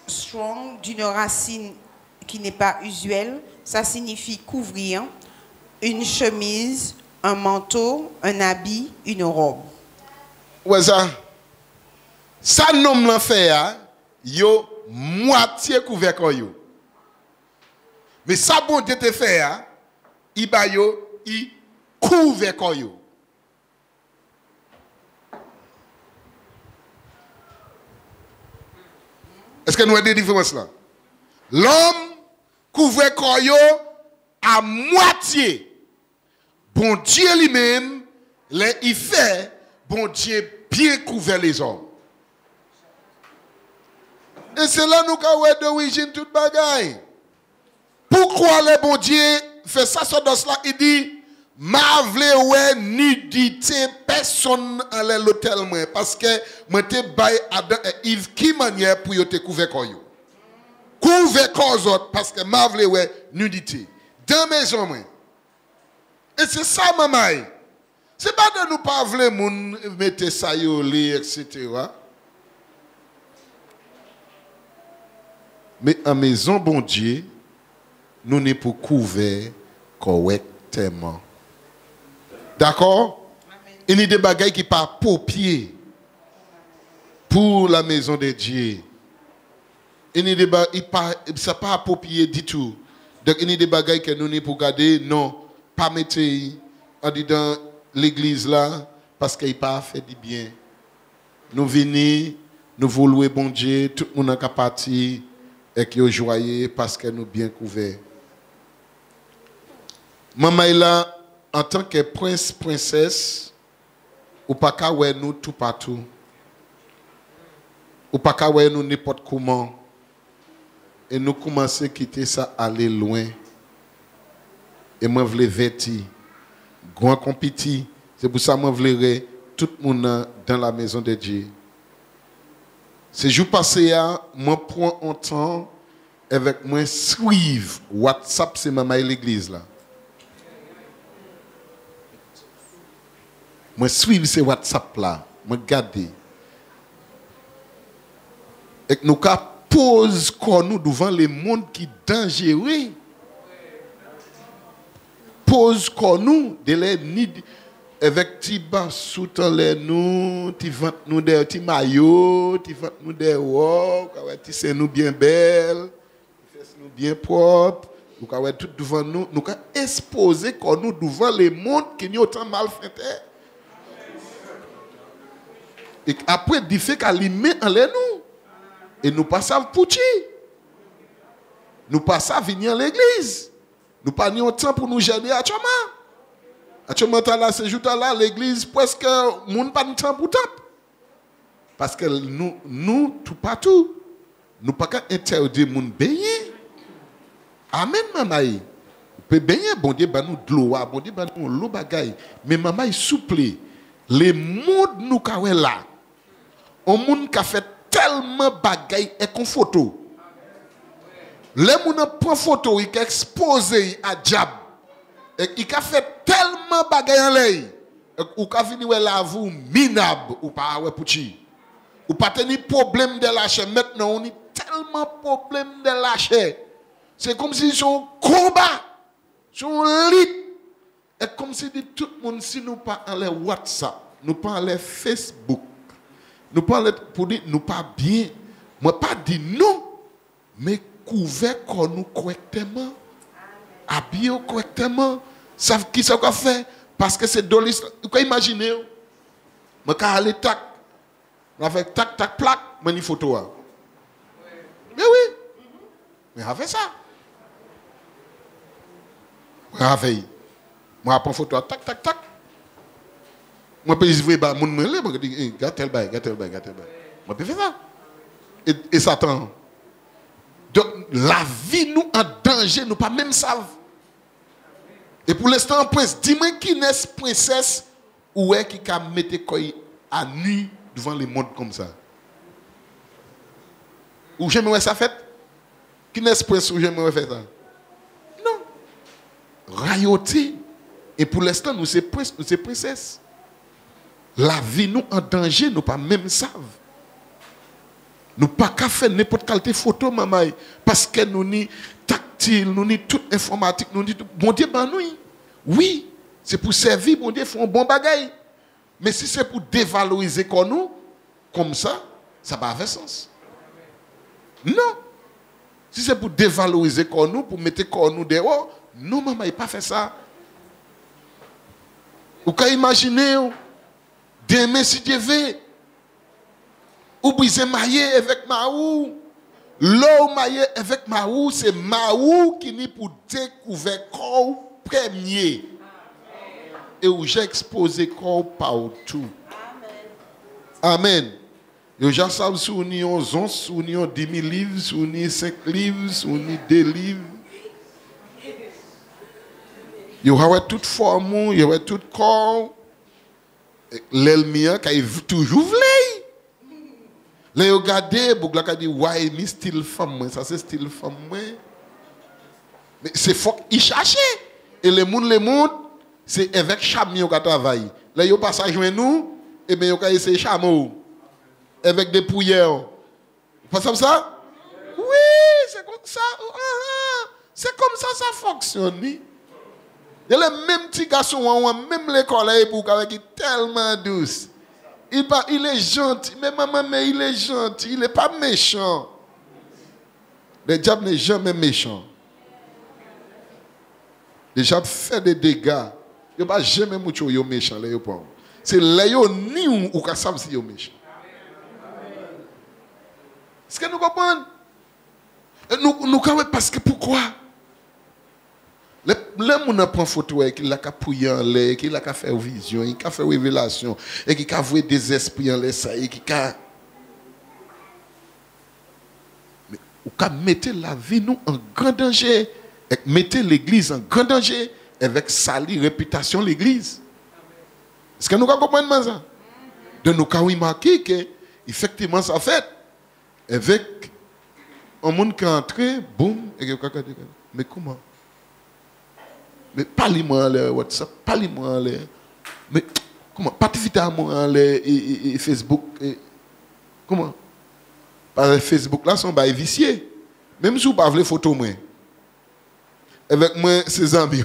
strong d'une racine qui n'est pas usuelle, ça signifie couvrir une chemise, un manteau, un habit, une robe. Ouais, ça nomme l'a fait, yo moitié couvert comme yo. Mais ça bon Dieu te fait, il couvert comme yo. Est-ce que nous avons des différences là? L'homme couvert comme yo à moitié. Bon Dieu lui-même, il fait, bon Dieu bien couvert les hommes. Et c'est là nous avons d'origine toute bagaille. Pourquoi le bon Dieu fait ça dans cela? Il dit, ma vle ouais nudité personne en l'hôtel moi parce que moi te bail Adam et Yves qui manière pour yo te couvrir comme yo. Couvrir comme autres parce que ma vle ouais nudité. Dans maison moi. Et c'est ça maman. C'est pas de nous pas vle moun mettre ça yo li etc. Mais en maison bon Dieu, nous n'est pour couvrir correctement. D'accord? Il y a des bagailles qui pas paupier pour la maison de Dieu. Il y a des bagailles qui ne pas paupier du tout. Donc il y a des bagailles que nous n'est pour garder, non, pas mettre dans l'église là parce qu'il pas fait du bien. Nous venons, nous voulons bon Dieu, tout le monde a parti et qui est joyeux parce que nous bien couverts. Maman est là en tant que prince, princesse, ou pas qu'à nous tout partout. Ou pas qu'à nous n'importe comment. Et nous commençons à quitter ça, aller loin. Et moi, je veux vêtir. Grand compétit. C'est pour ça que je veux tout le monde dans la maison de Dieu. Ce jour passé, moi, prends un temps avec moi, suivre WhatsApp, c'est maman et l'église là. Moi, suivre ces WhatsApp là. Moi, garder. Et nous pose nous devant le monde qui est dangereux. Pose nous de les nids avec ti bas sous les nous, ti vent nous des ti maillot, ti vent nous des rocs, ti c'est nous bien belle, ti nous bien propre, nous ka tout devant nous, nous ka exposer nous devant le monde qui n'y autant mal fait. Et après, il fait qu'à lui met en les nous. Et nous pas savons pour qui. Nous pas savons venir à l'église. Nous pas ni temps pour nous gêner à Choma. À Choma, là, ce jour là, l'église, presque, nous pas de temps pour temps. Parce que nous, tout partout, nous pas qu'à interdire moun baigner. Amen, maman. Peut baigner, bon Dieu, bah nous de l'eau, bon Dieu, bah nous l'eau bagaille. Mais maman, il souple. Les mondes nous kawé là. On moun ka fait tellement bagaille et qu'on photo. Les moun prend photo, il ka exposé à diable. Et il ka fait tellement bagaille en l'air. Ou ka vini ouais la vous minable ou pas ouais pouchi. Ou pas tenir problème de lâcher. Maintenant, on a tellement problème de lâcher. C'est comme si son combat, son lit. Et comme si tout le monde, si nous pas en les WhatsApp, nous pas en les Facebook, nous pas pour dire nous pas bien. Moi pas dire non, mais couvert nous correctement, habillé correctement. Savent qui ça va faire? Parce que c'est dans l'histoire. Vous pouvez imaginer, moi quand aller tac. Avec tac, tac, plaque, mais une photo. Mais oui. Mais avec ça. Avec. Moi, je prends photo, tac, tac, tac. Moi, je peux dire, mon monde, je dis, gâte tel bail. Moi, je peux faire ça. Et Satan. Donc, la vie, nous, en danger, nous pas même savent. Et pour l'instant, prince, dis-moi qui n'est princesse ou est qui a mis quoi à nuit devant les mondes comme ça. Ou j'aimerais ça fait? Qui n'est-ce prince ou j'aimerais faire ça? Non. Royauté. Et pour l'instant, nous sommes princes, nous sommes princesses. La vie, nous en danger, nous pas même savent. Nous pas qu'à faire n'importe quelle photo, maman. Parce que nous ni tactile, nous ni toute informatique, nous ni tout. Bon Dieu, ben nous. Oui, c'est pour servir, bon Dieu, font un bon bagaille. Mais si c'est pour dévaloriser nous, comme ça va avoir sens. Non. Si c'est pour dévaloriser nous, pour mettre nous dehors, non, maman, il n'a pas fait ça. Vous pouvez imaginer, demain, si Dieu veut, ou briser maillé avec Maou. L'eau maillé avec Maou, c'est Maou qui n'est pour découvrir corps premier. Et où j'ai exposé corps partout. Amen. Et j'ai savais si on y a 11, si on y a 10 000 livres, si on y a 5 livres, si on y a 2 livres. Il y a toute forme, il y a tout corps. L'elmia qui est toujours voulu. Là, vous regardez, vous regardez, ouais, mais style femme, ça c'est style femme. Mais c'est faut qu'il cherche. Et le monde, c'est avec chameau qu'on travaille. Là, vous passez à joindre nous, et bien, vous essayez chameau. Avec des pouillères. Vous pensez comme ça? Oui, c'est comme ça. C'est comme ça ça fonctionne. Il y a les mêmes petits garçons, même l'école, qui est tellement douce. Il est gentil, mais maman, mais il est gentil, il n'est pas méchant. Le diable n'est jamais méchant. Le diable fait des dégâts. Il ne va jamais être méchant. C'est là ni ou qui savent si il est méchant. Est-ce que nous comprenons? Nous parce que pourquoi? L'homme qui prend photo, qui a pouillé en l'air, qui a fait vision, qui a fait révélation, et qui a vu des esprits en l'air, et qui a. Mais vous mettez la vie nous en grand danger, et mettez l'église en grand danger, avec salir réputation l'église. Est-ce que nous comprenons ça? De nous avons remarqué que, effectivement, ça fait, avec un monde qui est entré, boum, et qui a dit, mais comment? Mais parlez-moi en WhatsApp, parlez-moi en mais comment? Participez à moi en et Facebook. Comment? Par Facebook là, sont bails viciés. Même si vous ne parlez pas de photos, moi. Avec moi, ses amis.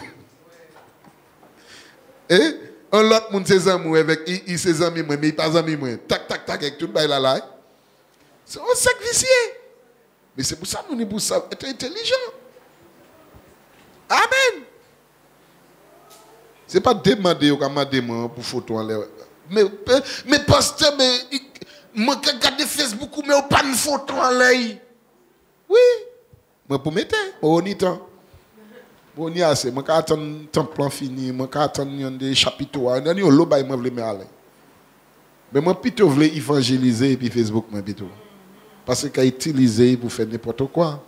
Et un autre monde, ses amis, avec ses amis, mais il pas amis, moi. Tac, tac, tac, avec tout le bail là. C'est un sac vicié. Mais c'est pour ça que nous sommes pour ça, être intelligent. Amen. Ce n'est pas demander pour photo en l'air. Mais pasteur, mais Moi, regarde Facebook, mais pas de photo en l'air. Oui. Moi, pour mettre, on y temps. On y a assez. Moi, j'attends le plan fini. Moi, j'attends des chapitres. On a un lot, moi, je veux aller. Mais moi, plutôt, je veux évangéliser et puis Facebook, moi, plutôt. Parce qu'il a utilisé pour faire n'importe quoi.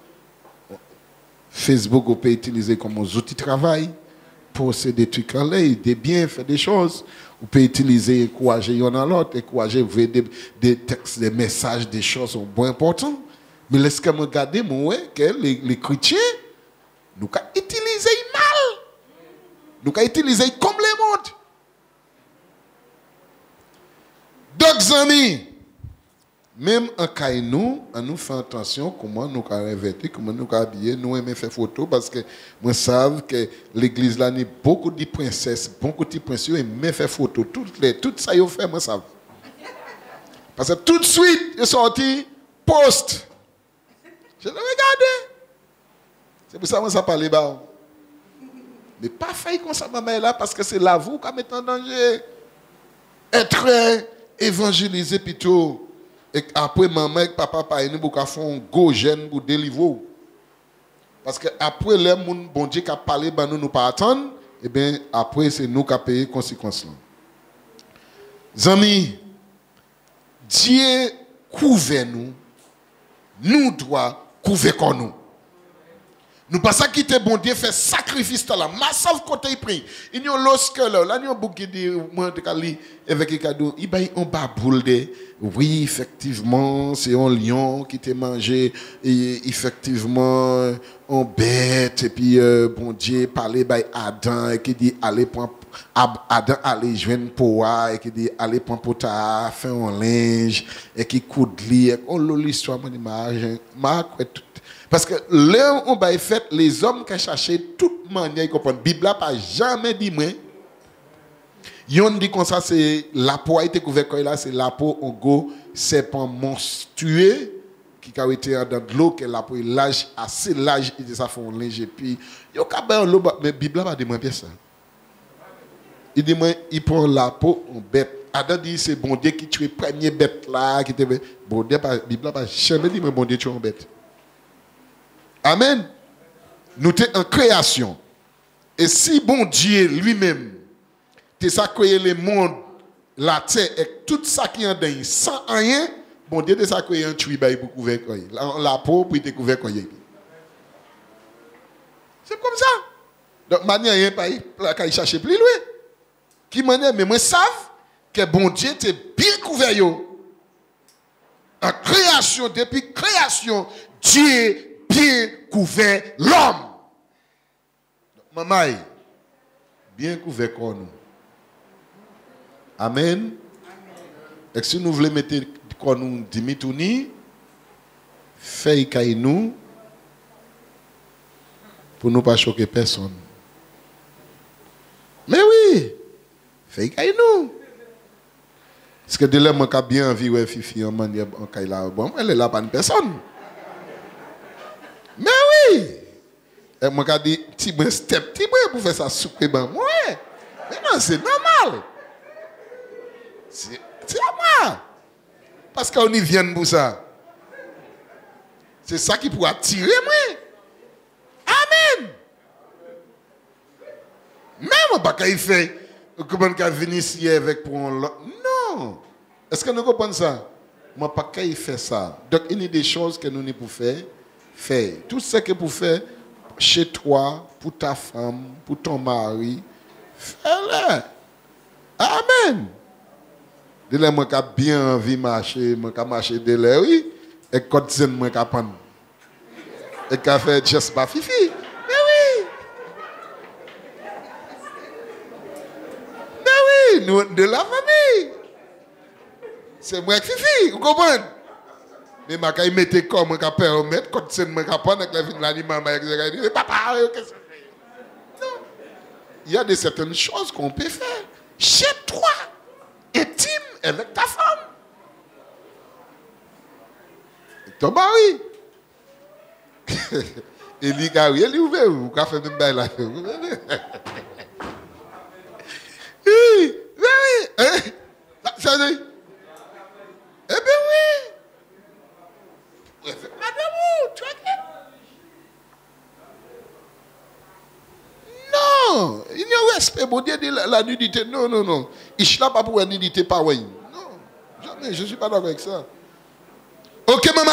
Facebook, on peut utiliser comme un outil de travail. Poster des trucs en l'air, des biens, faire des choses. On peut utiliser, encourager l'un dans l'autre, encourager des textes, des messages, des choses sont bien importantes. Mais laissez-moi regarder, moi, que les chrétiens, nous avons utilisé mal. Nous avons utilisé comme les mondes. Donc, amis, même en cas nous fait attention comment nous avons revêtu, comment nous avons habillé, nous aimons faire photo parce que moi savent que l'église là a beaucoup de princesses, beaucoup de princes, ils aiment faire photo. Tout ça ils fait, moi savent. Parce que tout de suite, ils sont sortis post. Je l'ai regardé. C'est pour ça que ça parle bas. Mais pas failli comme ça, maman là, parce que c'est là vous qui mettez en danger. Être évangélisé plutôt. Et après, maman et papa, nous avons un go gène pour délivrer. Parce que après, les gens, bon Dieu, qui a parlé, nous ne pas attendre, et bien, après, c'est nous qui avons payé les conséquences. Amis, Dieu couvre nous, nous devons couvrir nous. Nous pas ça quitter bon Dieu faire sacrifice dans la massive côté pris. Il y a lorsque là il y a beaucoup de moi de cali avec les cadeaux, il bail on baboule de oui effectivement c'est un lion qui t'a mangé et effectivement on bête et puis bon Dieu parler by Adam et qui dit allez prendre Adam allez joindre poa et qui dit allez prendre pota faire un linge et qui coud lit on l'histoire mon image tout. Parce que là, on va faire les hommes qui cherchaient toute manière de comprendre. La Bible n'a pas jamais dit, moi. Ils ont dit comme ça, c'est la peau a été couverte là, c'est la peau, en gros, serpent monstrueux qui a été dans de l'eau, que la peau est large, assez large, et ça fait un linge. Et puis, il y a l'eau, mais la Bible n'a pas dit, moi, bien ça. Il dit, moi, il prend la peau en bête. Adam dit, c'est bon Dieu qui tue la première bête là. Qui bon Dieu, la Bible n'a pas jamais dit, moi, bon Dieu tue une bête. Amen. Nous sommes en création. Et si bon Dieu lui-même, t'es ça créé le monde, la terre et tout ça qui est en dedans, sans rien, bon Dieu t'es ça créé un tuyau pour couvrir la peau pour te couvrir. C'est comme ça. Donc manière rien pas qu'à chercher plus loin. Qui manière mais moi savent que bon Dieu t'es bien couvert yo. En création depuis création, Dieu bien couvert l'homme. Maman, bien couvert comme nous. Amen. Et si nous voulons mettre comme nous dimitouni, faites nous pour ne pas choquer personne. Mais oui, faites nous. Parce que de là, moi, j'ai bien envie de Fifi en manière en Kaila. Bon, elle est là pour une personne. Mais oui! Et moi, j'ai dit, petit step, pour faire ça souper, ben, moi. Mais non, c'est normal. C'est à moi. Parce qu'on y vient pour ça. C'est ça qui pourra attirer moi. Amen. Même pas qu'il fait, comment il venir ici avec pour un lot. Non. Est-ce que nous comprenons ça? Moi, pas qu'il fait ça. Donc, il y a des choses que nous ne pouvons pas faire. Fais tout ce que vous faites chez toi, pour ta femme, pour ton mari, fais-le. Amen. De là, moi, j'ai bien envie de marcher, moi, j'ai marché de là, oui. Et quand je moi, j'ai prendre. Et j'ai fait juste pas fifi. Mais oui. Mais oui, nous, de la famille. C'est moi qui fifi, vous comprenez? Mais je mettais comme un permettre quand c'est moi qui prendre avec l'animal mais papa qu'est-ce que c'est? Non. Il y a certaines choses qu'on peut faire chez toi, intime avec ta femme. Ton mari. Il est ouvert, vous avez fait même bail là. Oui, oui. Ça dit. Eh bien Il y a respect, bon Dieu dit la nudité. Non, non, non. Il n'a pas pour la nudité, pas oui. Non, jamais, je ne suis pas d'accord avec ça. Ok, maman,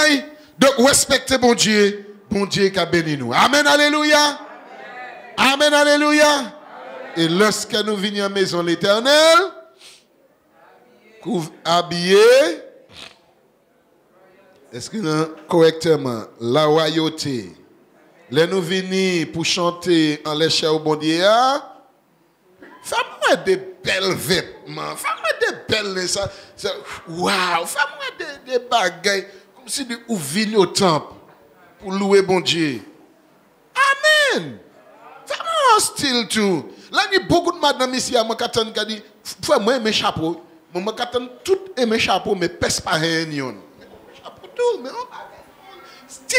donc respectez bon Dieu qui a béni nous. Amen, alléluia. Amen, alléluia. Et lorsque nous venons à la maison de l'Éternel, habillés, est-ce que nous correctement la royauté, là nous venons pour chanter en léchant au bon Dieu, fais-moi des belles vêtements, fais-moi des belles, waouh, fais-moi des bagailles, comme si nous venions au temple pour louer bon Dieu. Amen. Fais-moi un style tout. Là, il y a beaucoup de madame ici à mon qui dit, fais-moi mes chapeaux. Mon katan tout mes chapeaux, mais pèse pas rien. Chapeau tout, mais style.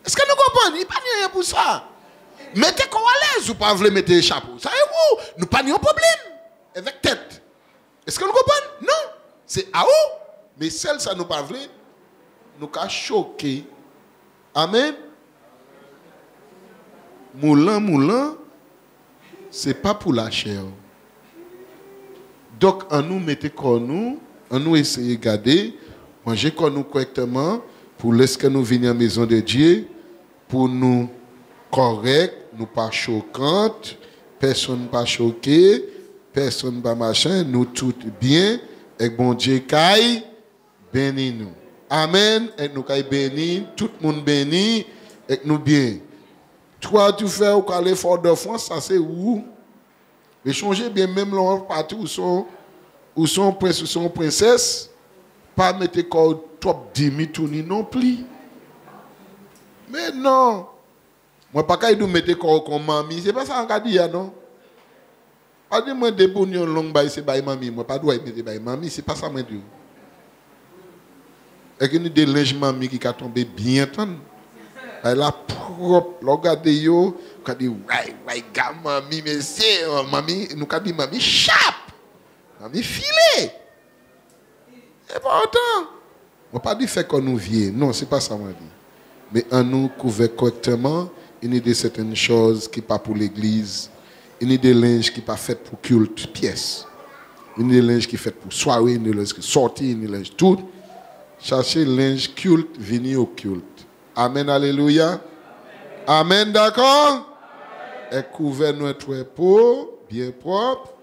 Est-ce que nous comprenons? Il n'y a pas rien pour ça. Mettez quoi à l'aise ou pas voulez mettre chapeau. Ça est où? Nous pas de problème avec tête. Est-ce que nous comprenons? Non. C'est à où? Mais celle ça nous pas voulu, nous a choqué. Amen. Moulin, c'est pas pour la chair. Donc, on nous mettez comme nous, on nous essayer de garder, manger comme nous correctement, pour laisser nous venir à la maison de Dieu, pour nous correct, nous pas choquantes, personne pas choqué, personne pas machin, nous tout bien, et bon Dieu caille, béni nous. Amen, et nous caille béni, tout le monde béni, et nous bien. Toi, tu fais au Calais Fort de France, ça c'est où? Mais changez bien même là partout où sont princes ou sont princesses, pas mettre corps top 10 000 tournis non plus. Mais non. Moi pas qu'à nous mettre corps comme mamie, c'est pas ça qu'on dit non. Pas de moi des bonions long bail c'est bail mamie, moi pas doit mettre bail mamie, c'est pas ça moi dit. Et que nous des linge mamie qui a tombé bien tant. Elle a propre, regardez yo, quand dit ouais gars mamie monsieur, mamie nous quand dit mamie chape. Mamie filet. C'est pas autant. On pas dit fait qu'on nous vieux, non, c'est pas ça moi dit. Mais en nous couvert correctement, il y a certaines choses qui pas pour l'église, il y a des linges qui pas fait pour culte pièce. Il y a des linges qui fait pour soirée, il y a des linges qui sortir, il y a des linges tout. Cherchez linge culte, venir au culte. Amen, alléluia. Amen, d'accord? Et couvert notre peau, bien propre.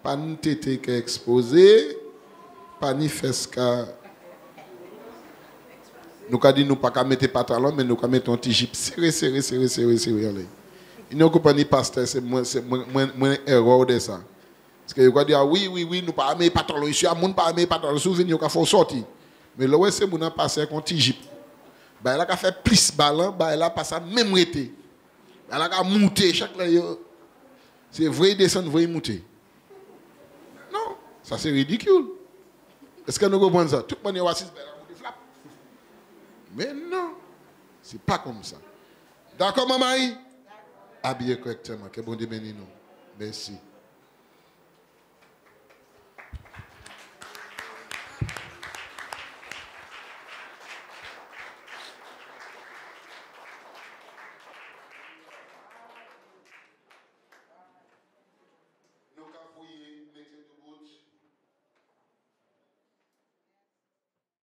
Pas ni tété qui est exposé. Pas ni fesses qui. Nous avons dit nous pas qu'à mettre pantalon, mais nous avons mettre un petit jeep serré. Il n'y a pas de pasteur, c'est moins erreur de ça. Parce que vous allez dire oui, nous pas mettre pantalon. Ici, à monde pas mettre pantalon. Souvenir qu'il faut sortir. Mais là, c'est mon passé avec un petit jeep. Bah, elle a fait plus ballon, bah, elle a passé même rété. Elle a monté chaque là. C'est vrai descendre, vrai monter. Non, ça c'est ridicule. Est-ce que nous comprenons ça? Tout le monde est assis, elle a monté flap. Mais non, c'est pas comme ça. D'accord, maman? Habillez correctement. Que bon Dieu bénisse nous. Merci.